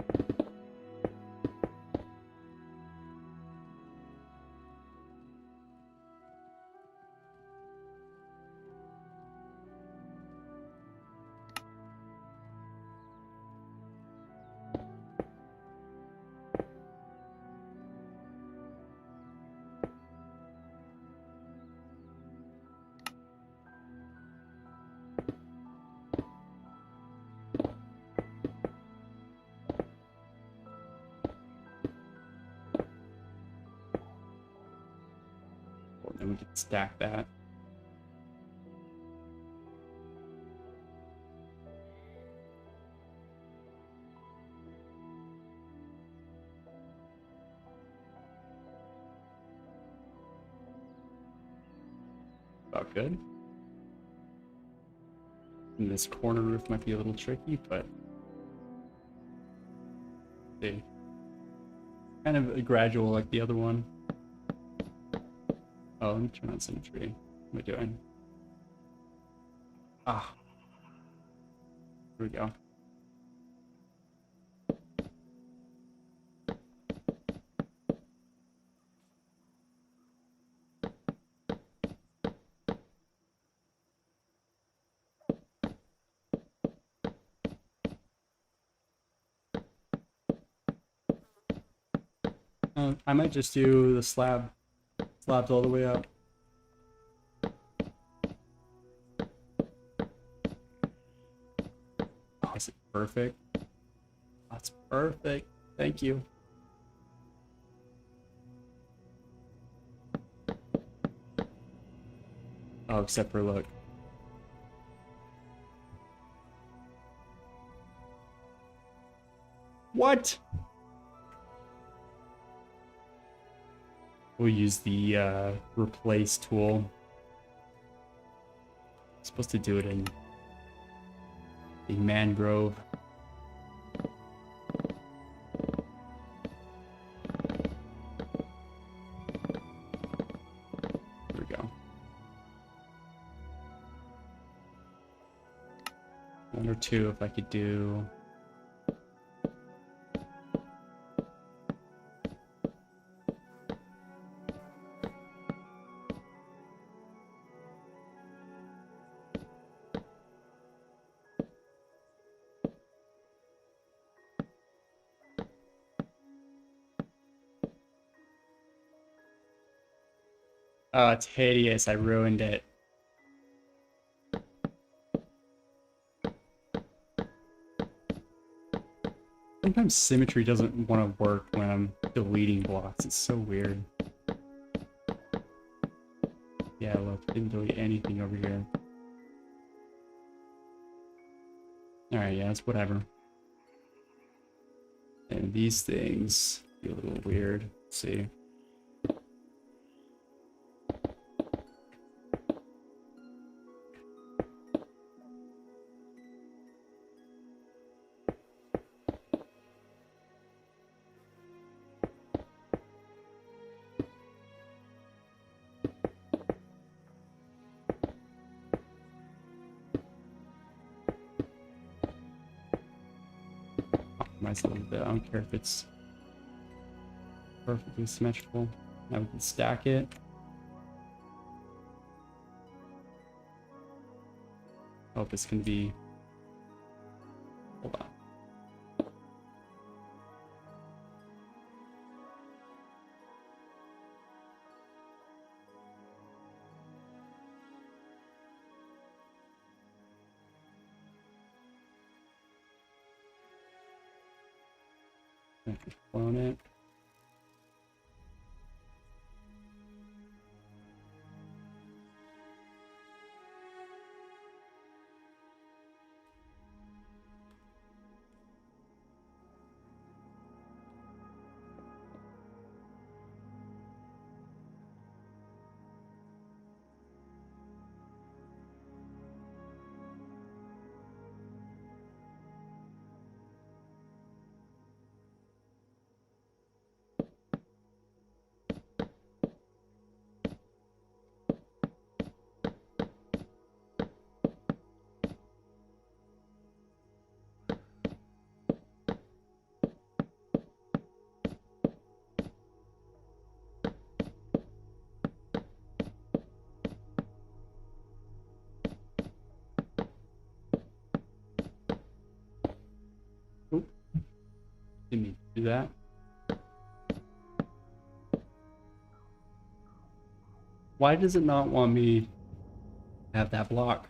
Then we can stack that. About good. And this corner roof might be a little tricky, but see, kind of a gradual like the other one. Oh, let me turn on symmetry. What am I doing? Ah, here we go. I might just do the slabs all the way up. Oh, is it perfect? That's perfect. Thank you. Oh, except for look. What? We'll use the replace tool. I'm supposed to do it in the mangrove. There we go. One or two if I could do. Oh, it's hideous. I ruined it. Sometimes symmetry doesn't want to work when I'm deleting blocks. It's so weird. Yeah, look, didn't delete anything over here. Alright, yeah, it's whatever. And these things feel a little weird. Let's see. Optimize a little bit. I don't care if it's perfectly symmetrical. Now we can stack it. Oh, this can be. Hold on. I've clone it. Didn't mean to do that. Why does it not want me to have that block?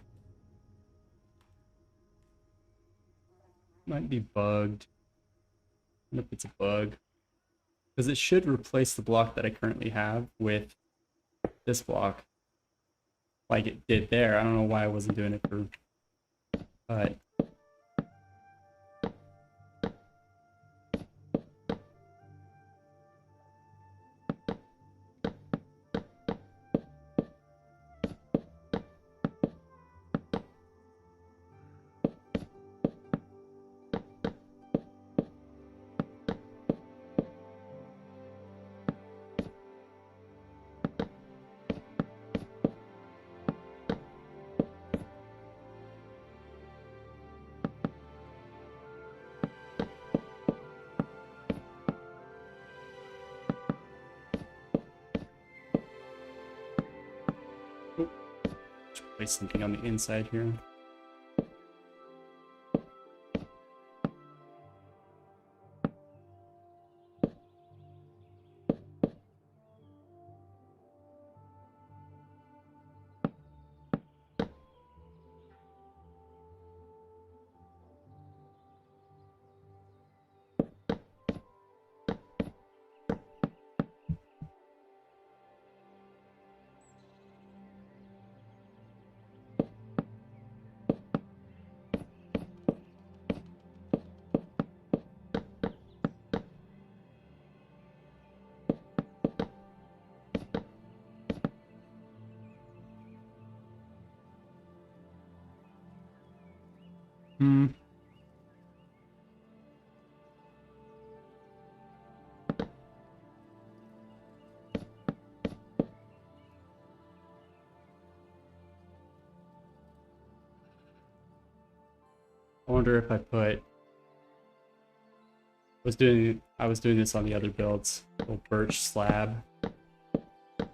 Might be bugged. I wonder if it's a bug. Because it should replace the block that I currently have with this block. Like it did there. I don't know why I wasn't doing it for cut. Place something on the inside here. Hmm. I wonder if I put I was doing this on the other builds. Little birch slab. Kind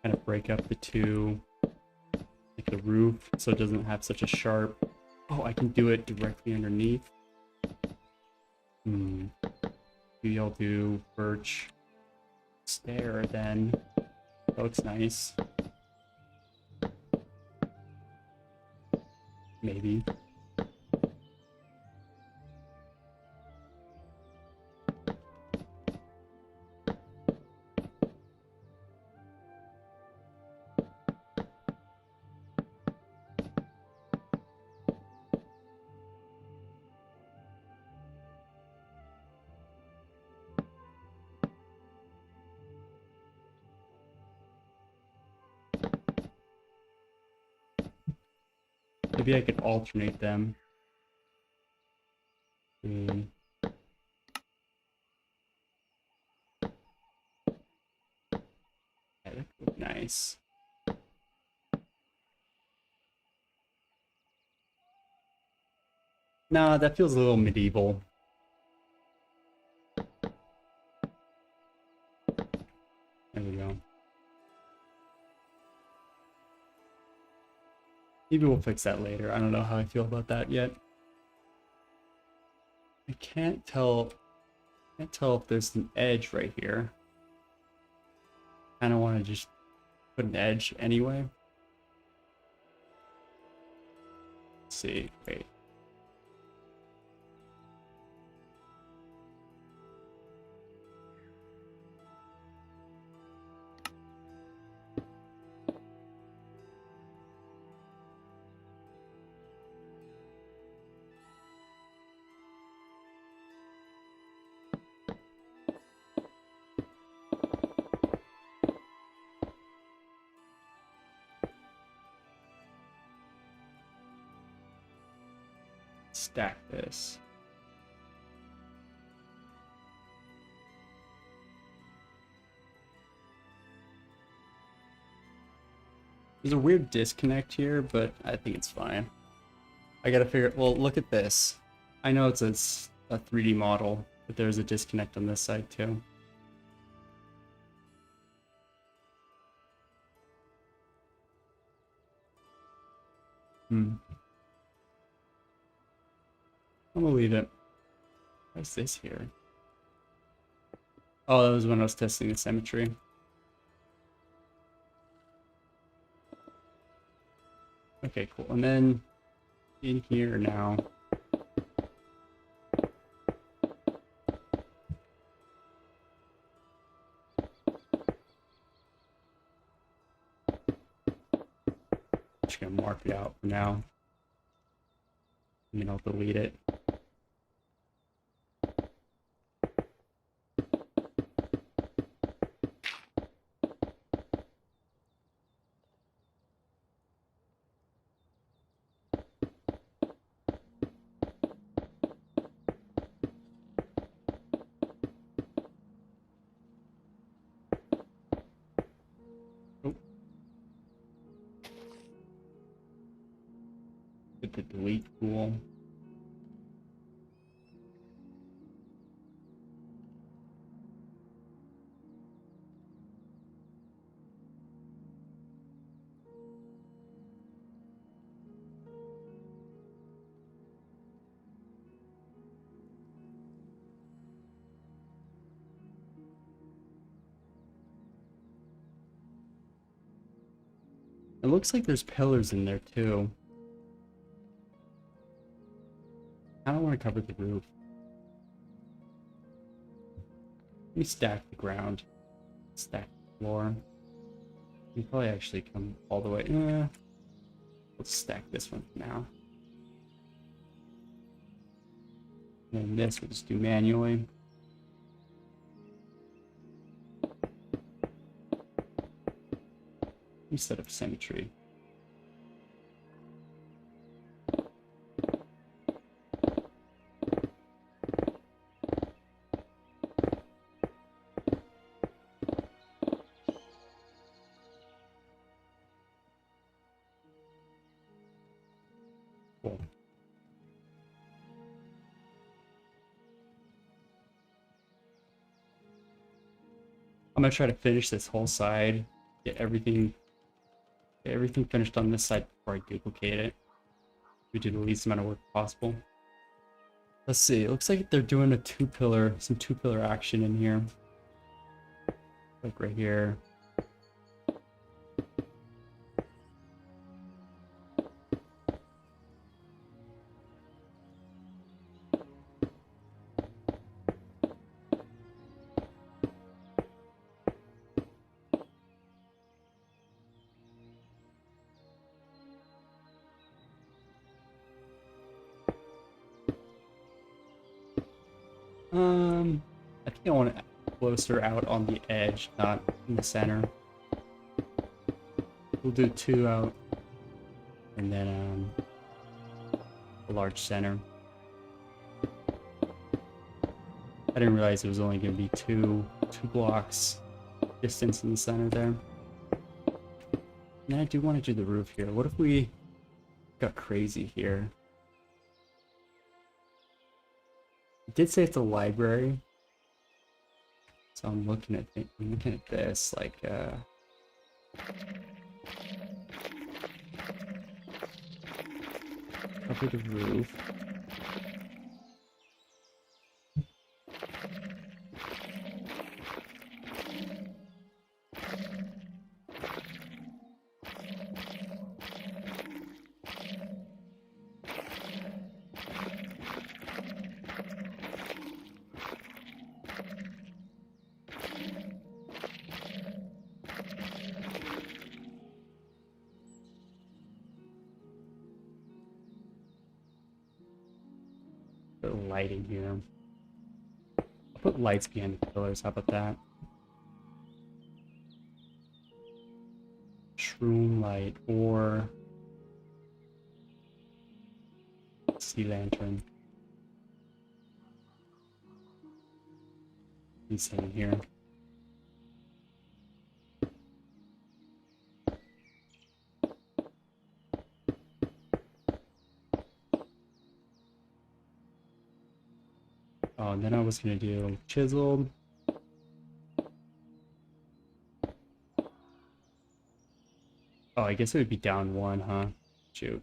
of break up the two, like the roof, so it doesn't have such a sharp. Oh, I can do it directly underneath. Maybe I'll do birch stair then. That looks nice. Maybe. Maybe I could alternate them. Yeah, that could look nice. Nah, that feels a little medieval. There we go. Maybe we'll fix that later. I don't know how I feel about that yet. I can't tell if there's an edge right here. I don't want to just put an edge anyway. Let's see, wait. Stack this. There's a weird disconnect here, but I think it's fine. I gotta figure, well, look at this. I know it's a 3D model, but there's a disconnect on this side too. I'm gonna leave it. What's this here? Oh, that was when I was testing the symmetry. Okay, cool. And then in here now. Just gonna mark it out for now. And then I'll delete it. With the delete tool. It looks like there's pillars in there too. I don't want to cover the roof. Let me stack the ground. Stack the floor. You can probably actually come all the way. Let's stack this one for now. And then this we'll just do manually. Instead of symmetry. Cool. I'm gonna try to finish this whole side, get everything finished on this side before I duplicate it. We do the least amount of work possible. Let's see, it looks like they're doing a some two pillar action in here. Like right here. I think I want it closer out on the edge, not in the center. We'll do two out, and then a large center. I didn't realize it was only going to be two blocks distance in the center there. And then I do want to do the roof here. What if we got crazy here? It did say it's a library, so I'm looking at this like cover the roof. Put lighting here. I'll put lights behind the pillars. How about that? Shroom light or sea lantern. These in here. Oh, and then I was gonna do chiseled. Oh, I guess it would be down one, huh? Shoot.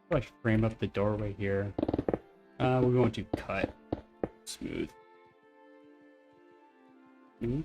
How do I frame up the doorway here? We're going to cut. Smooth. Smooth.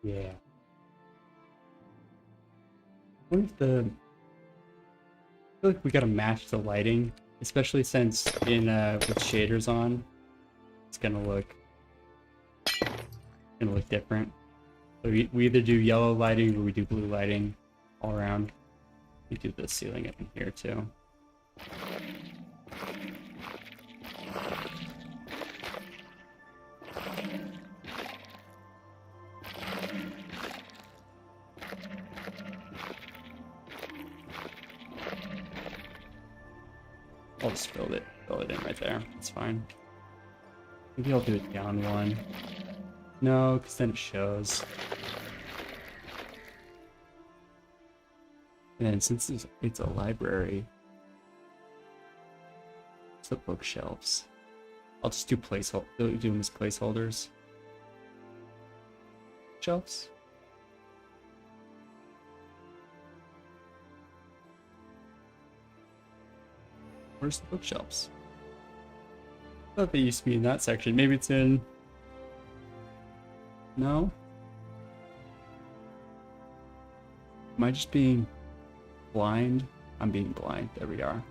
Yeah. I wonder if I feel like we gotta match the lighting, especially since in with shaders on, it's gonna look different. So we either do yellow lighting or we do blue lighting all around. We do the ceiling up in here too. I'll just fill it in right there. It's fine. Maybe I'll do it down one. No, because then it shows. And then since it's a library, it's the bookshelves. I'll just do do them as placeholders. Shelves. Where's the bookshelves? I thought they used to be in that section. Maybe it's in... No? Am I just being blind? I'm being blind. There we are.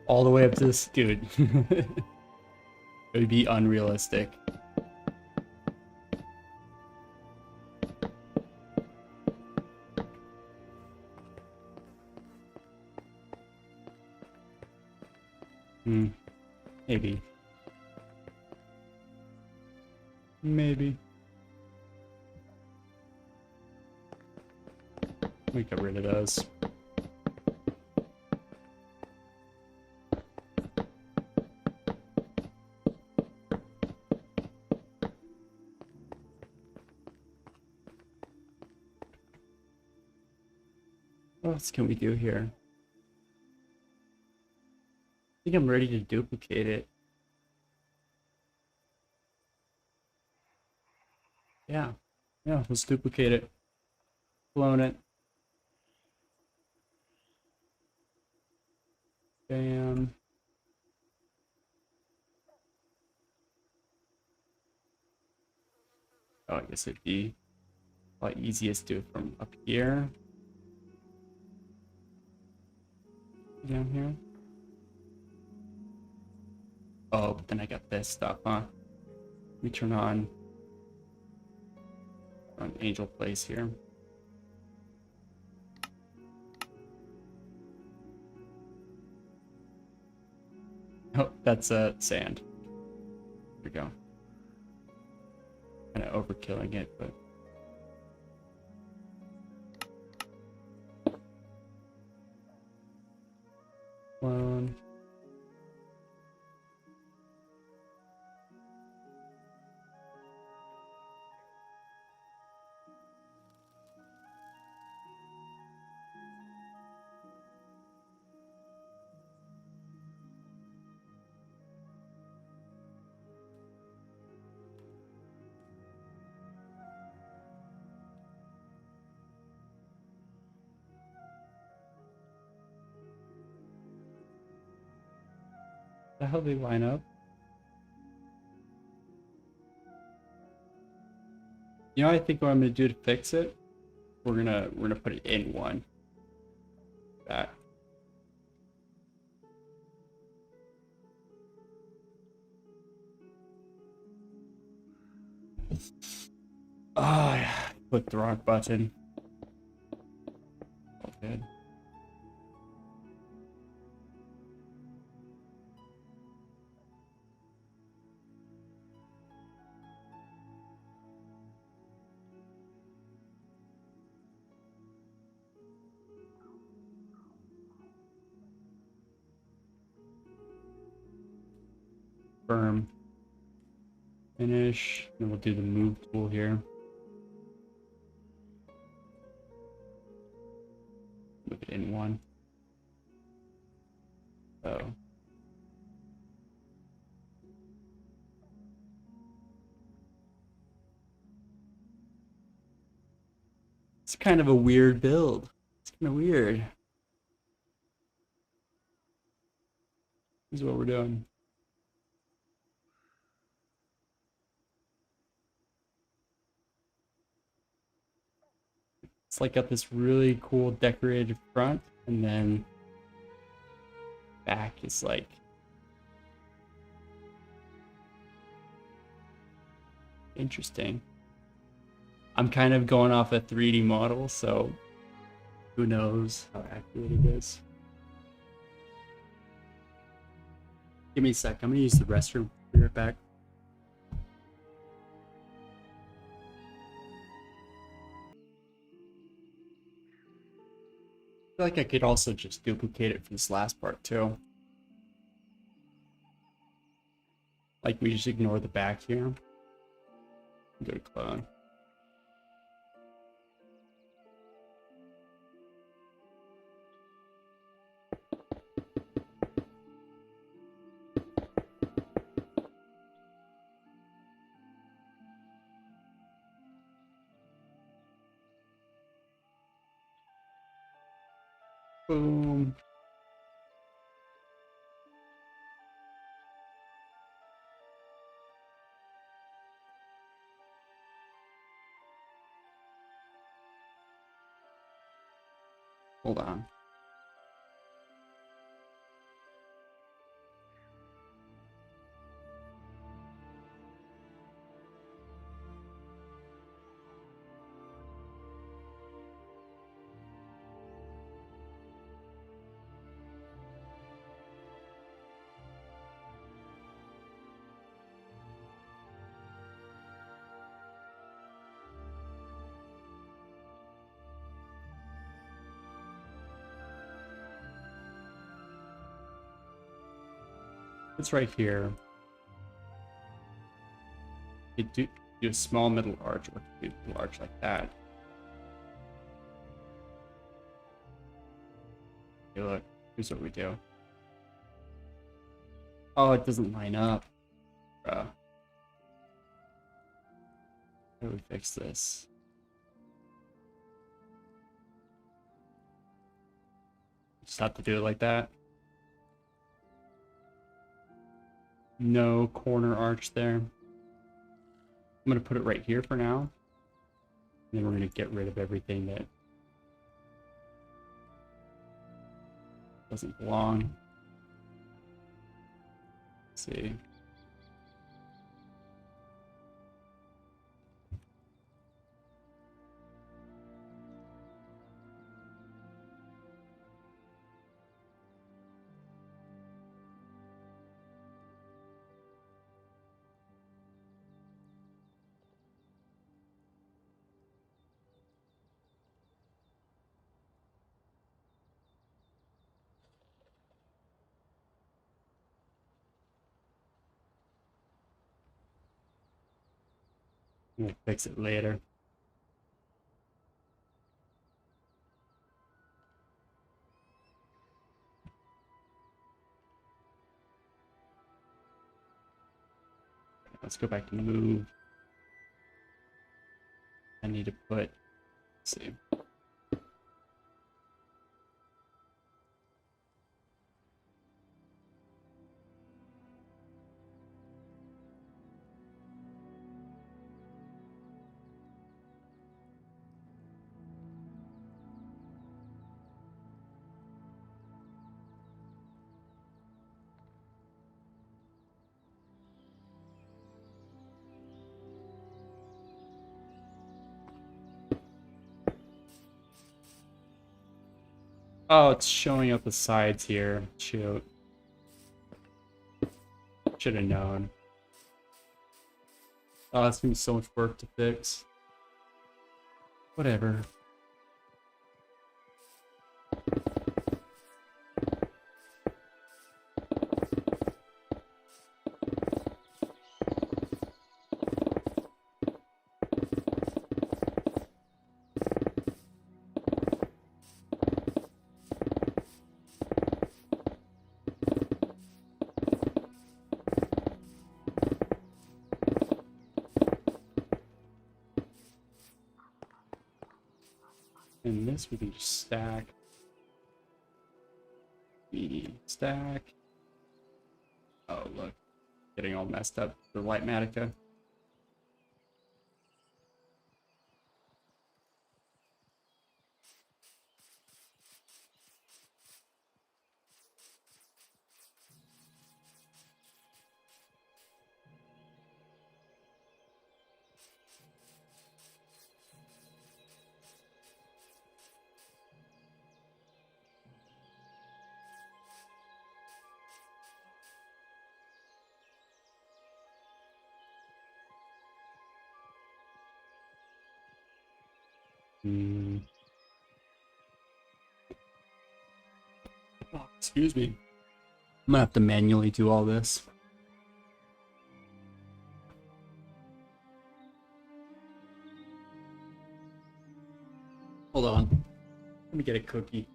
All the way up to this, dude. It would be unrealistic. Maybe. Maybe. Let me get rid of those. What else can we do here? I think I'm ready to duplicate it. Yeah. Yeah, let's duplicate it. Clone it. Bam. Oh, I guess it'd be a lot easiest to do it from up here. Down here. Oh, but then I got this stuff, huh? Let me turn on Angel Place here. Oh, that's sand. Here we go. Kind of overkilling it, but clone. The hell they line up? You know, I think what I'm gonna do to fix it, we're gonna put it in one. That. Ah. Click the wrong button. All good. Confirm. Finish. And we'll do the move tool here. Move it in one. So. It's kind of a weird build. It's kind of weird. This is what we're doing. It's like got this really cool decorated front, and then back is like interesting. I'm kind of going off a 3D model, so who knows how accurate it is. Give me a sec. I'm gonna use the restroom. Be right back. I feel like I could also just duplicate it for this last part too. Like we just ignore the back here. Go to clone. Boom. Hold on. It's right here. You do a small middle arch, or do a middle arch like that. Hey, look, here's what we do. Oh, it doesn't line up. Bruh. How do we fix this? Just have to do it like that. No corner arch there. I'm gonna put it right here for now. And then we're gonna get rid of everything that doesn't belong. Let's see. We'll fix it later. Let's go back to move. I need to put, let's see. Oh, it's showing up the sides here. Shoot. Should have known. Oh, that's gonna be so much work to fix. Whatever. And this we can just stack. Stack. Oh, look. Getting all messed up for Light Matica. Oh, excuse me. I'm gonna have to manually do all this. Hold on. Let me get a cookie.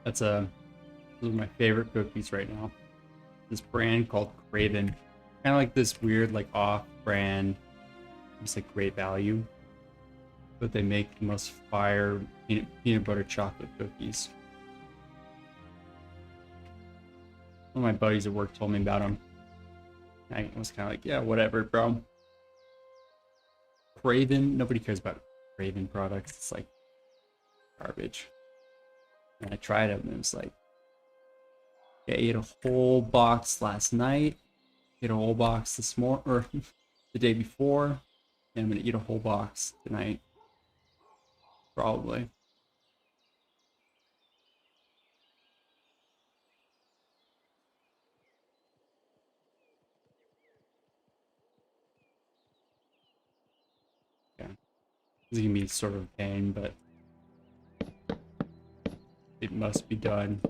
That's those are my favorite cookies right now. This brand called Craven. Kind of like this weird, like off-brand, just like great value. But they make the most fire peanut butter chocolate cookies. One of my buddies at work told me about them. I was kind of like, yeah, whatever, bro. Craven, nobody cares about Craven products. It's like garbage. And I tried them and it was like, I ate a whole box last night, ate a whole box this morning, or the day before, and I'm gonna eat a whole box tonight. Probably. Yeah. This is gonna be sort of a pain, but it must be done.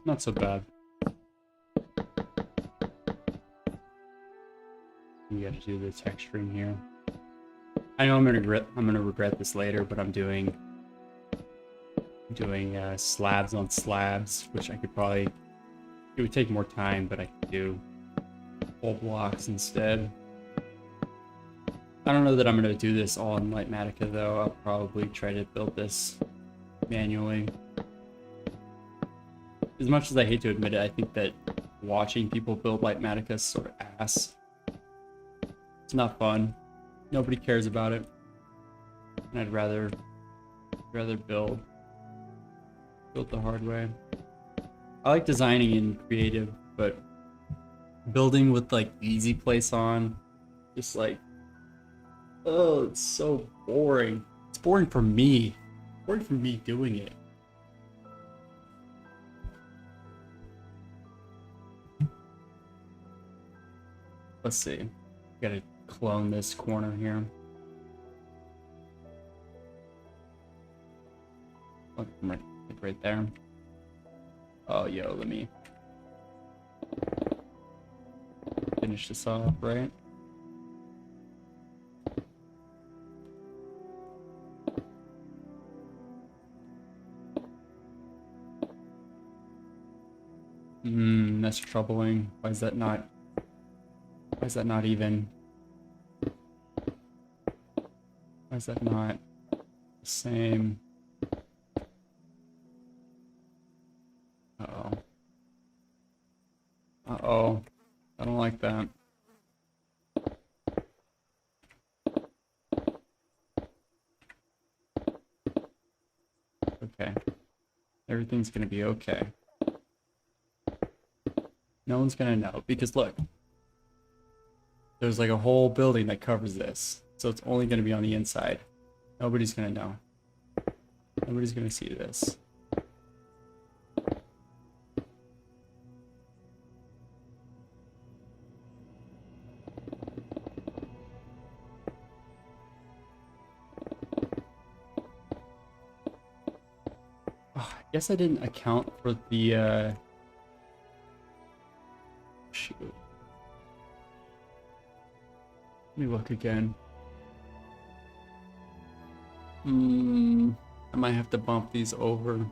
Not so bad. You gotta do the texturing here. I know I'm gonna regret this later, but I'm doing doing slabs on slabs, which I could probably, it would take more time, but I could do whole blocks instead. I don't know that I'm going to do this all in Lightmatica though. I'll probably try to build this manually. As much as I hate to admit it, I think that watching people build Lightmatica is sort of ass. It's not fun. Nobody cares about it. And I'd rather build the hard way. I like designing in creative, but building with like easy place on, just like, oh, it's so boring. It's boring for me. Boring for me doing it. Let's see. Gotta clone this corner here. Oh, right there. Oh, yo, let me finish this off, right? That's troubling. Why is that not even? Why is that not the same? Uh-oh. Uh-oh. I don't like that. Okay. Everything's gonna be okay. No one's gonna know, because look. There's like a whole building that covers this. So it's only gonna be on the inside. Nobody's gonna know. Nobody's gonna see this. Oh, I guess I didn't account for the shoot. Let me look again. I might have to bump these over.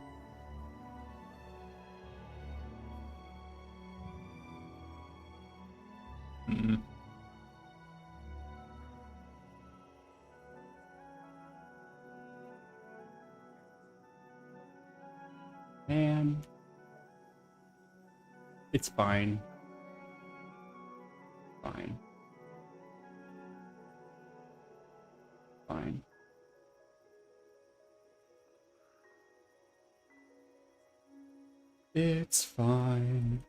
Man. It's fine. Fine. Fine. It's fine.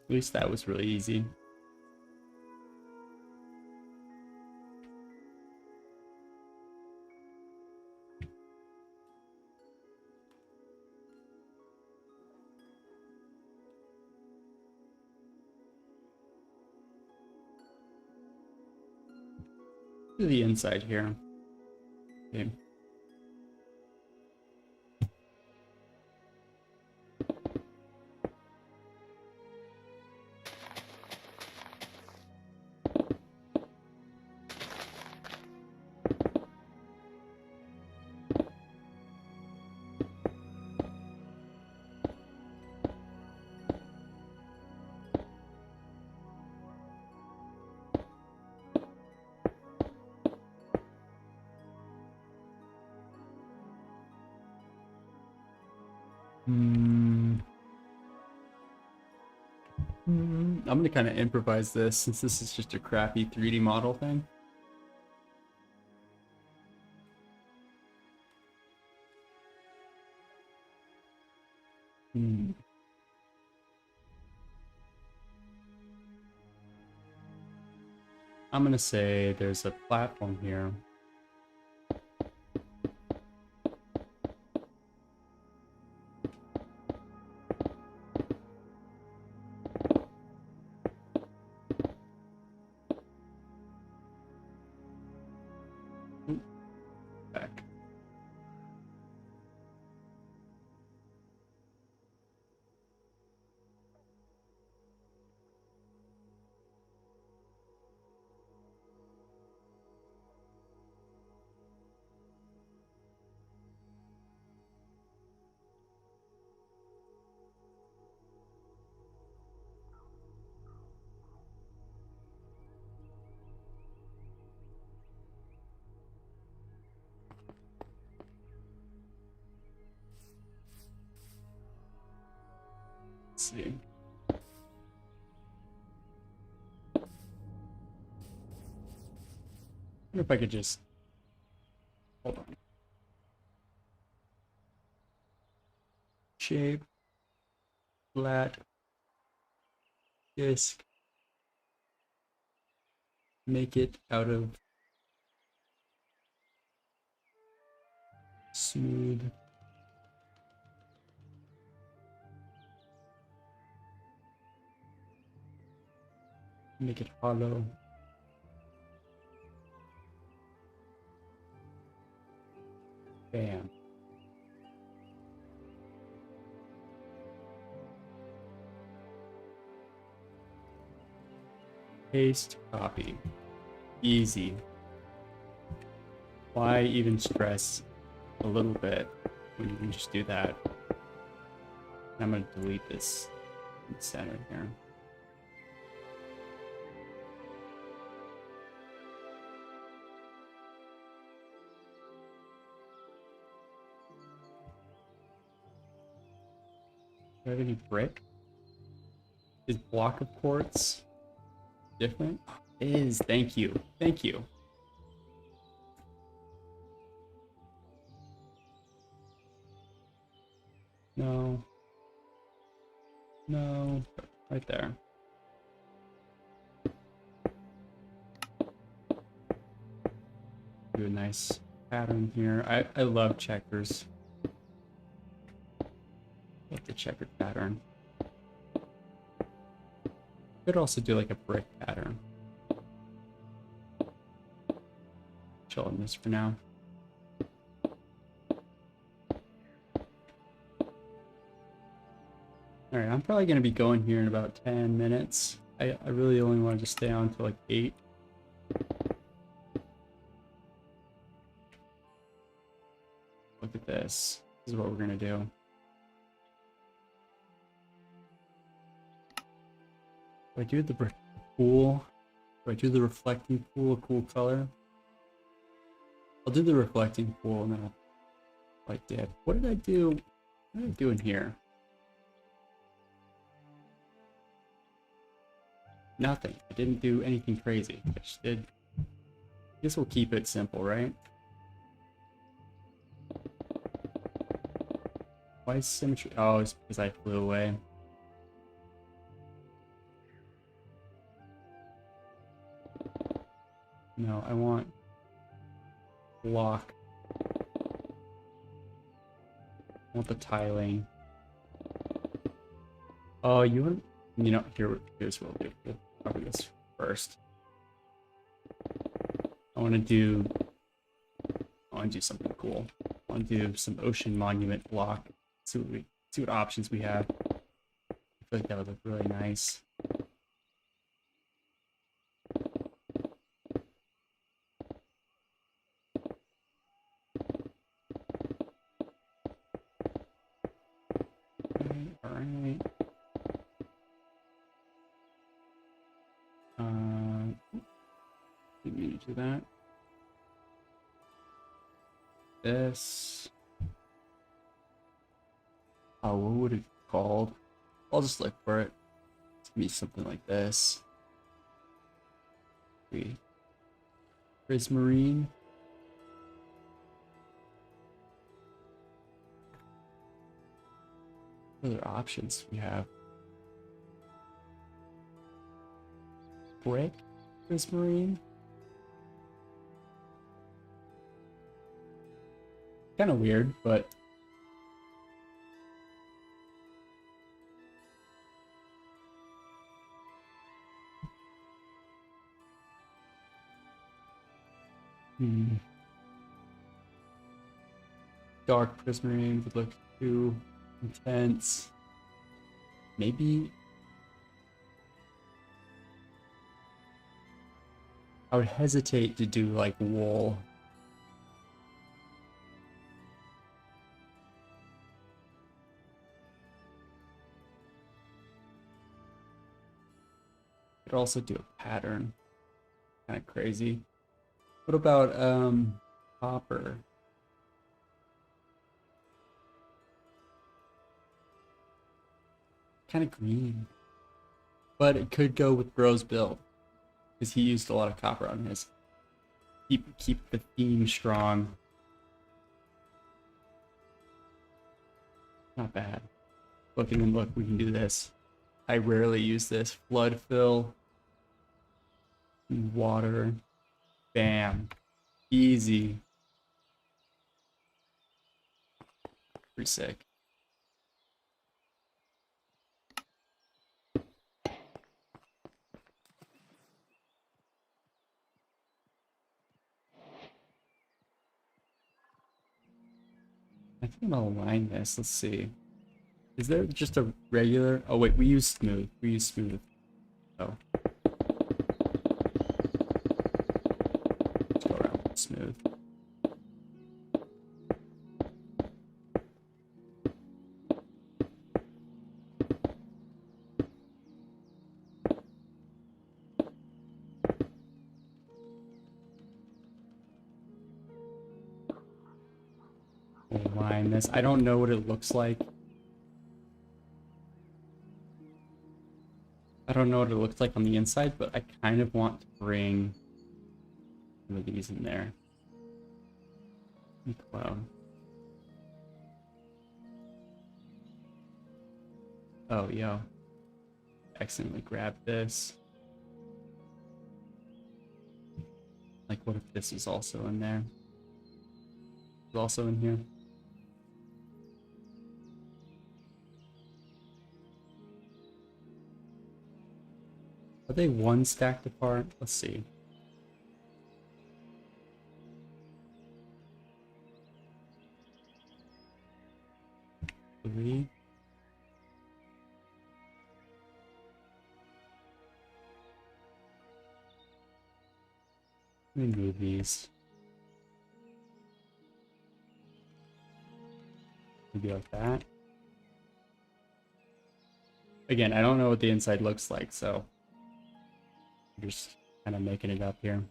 At least that was really easy. To the inside here. Okay. I'm gonna kind of improvise this since this is just a crappy 3D model thing. I'm gonna say there's a platform here. Back. Let's see. I wonder if I could just hold on. Shape, flat, disc. Make it out of smooth. Make it hollow. Bam. Paste, copy. Easy. Why even stress a little bit when you can just do that? I'm gonna delete this in the center here. Do I have any brick? Is block of quartz different? It is. Thank you. Thank you. No. No. Right there. Do a nice pattern here. I love checkers. Love the checkered pattern. Could also do like a brick pattern. Chill on this for now. Alright, I'm probably going to be going here in about 10 minutes. I really only wanted to stay on till like 8. Look at this. This is what we're going to do. Do I do the pool? Do I do the reflecting pool, a cool color? I'll do the reflecting pool and then I'll like dip. What did I do? What did I do in here? Nothing. I didn't do anything crazy. I just did. I guess we'll keep it simple, right? Why is symmetry? Oh, it's because I flew away. No, I want block. I want the tiling. Oh, you know, here's what we'll do. We'll cover this first. I want to do something cool. I want to do some ocean monument block. See what options we have. I feel like that would look really nice. All right. Didn't mean to do that. This. Oh, what would it be called? I'll just look for it. It's gonna be something like this. Prismarine. What other options we have? Brick prismarine. Kind of weird, but dark prismarine would look too intense. Maybe I would hesitate to do like wool. Could also do a pattern. Kind of crazy. What about copper? kind of green. But it could go with Bro's build, because he used a lot of copper on his. Keep the theme strong. Not bad. Look, and then look, we can do this. I rarely use this. Flood fill. Water. Bam. Easy. Pretty sick. I think I'm gonna align this. Let's see. Is there just a regular? Oh wait, we use smooth. We use smooth. Oh. Let's go around with smooth. Align this. I don't know what it looks like. I don't know what it looks like on the inside, but I kind of want to bring some of these in there. Wow. Oh, yo. Accidentally grabbed this. Like, what if this is also in there? It's also in here. Are they one stacked apart? Let's see. Three. Let me move these. Maybe like that. Again, I don't know what the inside looks like, so I'm just kind of making it up here.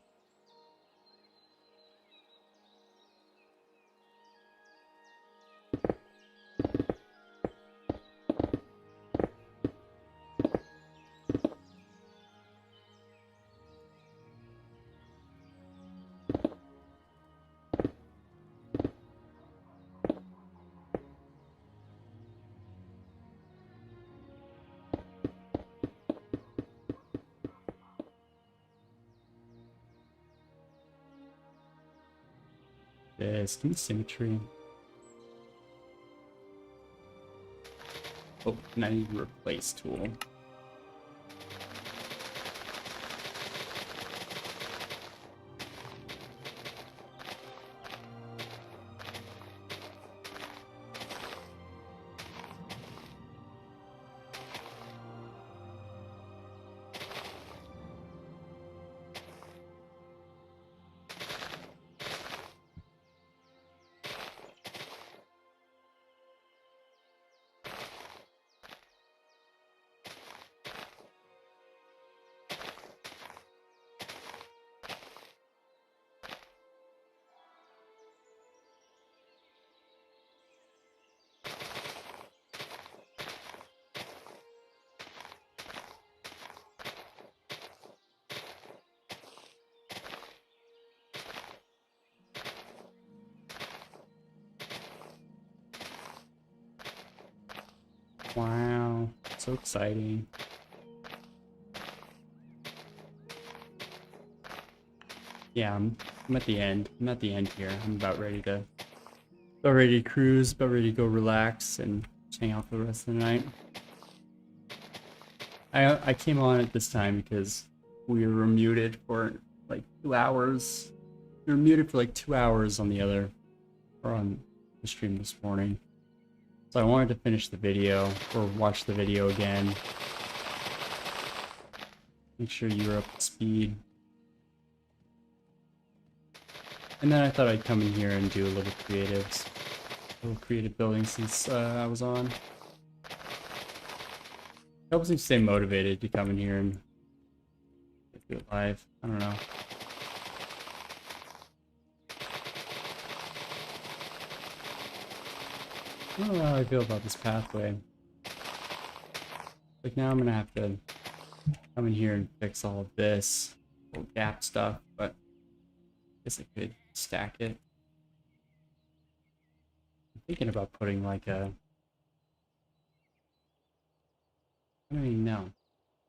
This, give me symmetry. Oh, and I need to replace tool. Wow, so exciting. Yeah, I'm at the end. I'm at the end here. I'm about ready to cruise, about ready to go relax and just hang out for the rest of the night. I came on at this time because we were muted for like 2 hours. We were muted for like 2 hours on the stream this morning. So I wanted to finish the video, or watch the video again. Make sure you were up to speed. And then I thought I'd come in here and do a little creative building since I was on. Helps me stay motivated to come in here and do it live. I don't know. I don't know how I feel about this pathway. Like now I'm gonna have to come in here and fix all of this little gap stuff, but I guess I could stack it. I'm thinking about putting like a, I don't even know.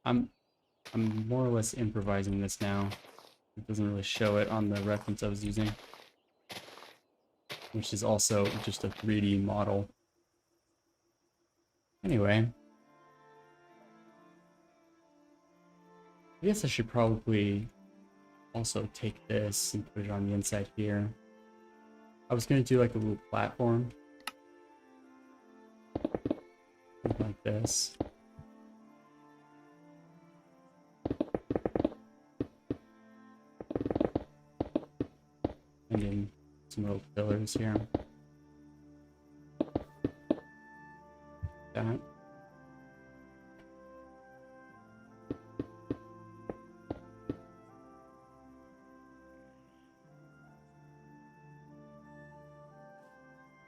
I'm more or less improvising this now. It doesn't really show it on the reference I was using, which is also just a 3D model. Anyway, I guess I should probably also take this and put it on the inside here. I was gonna do like a little platform. Like this. And then some little pillars here. That.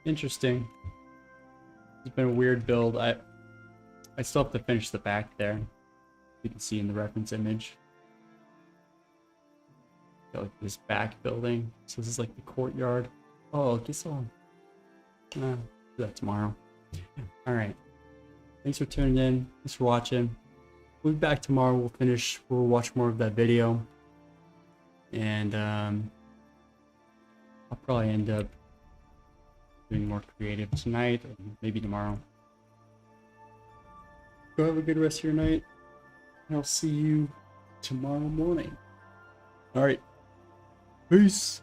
Interesting. It's been a weird build. I still have to finish the back there. You can see in the reference image. Got like this back building. So this is like the courtyard. Oh, I guess I'll do that tomorrow. Alright. Thanks for tuning in. Thanks for watching. We'll be back tomorrow. We'll watch more of that video. And I'll probably end up doing more creative tonight or maybe tomorrow. Go have a good rest of your night. And I'll see you tomorrow morning. Alright. Peace.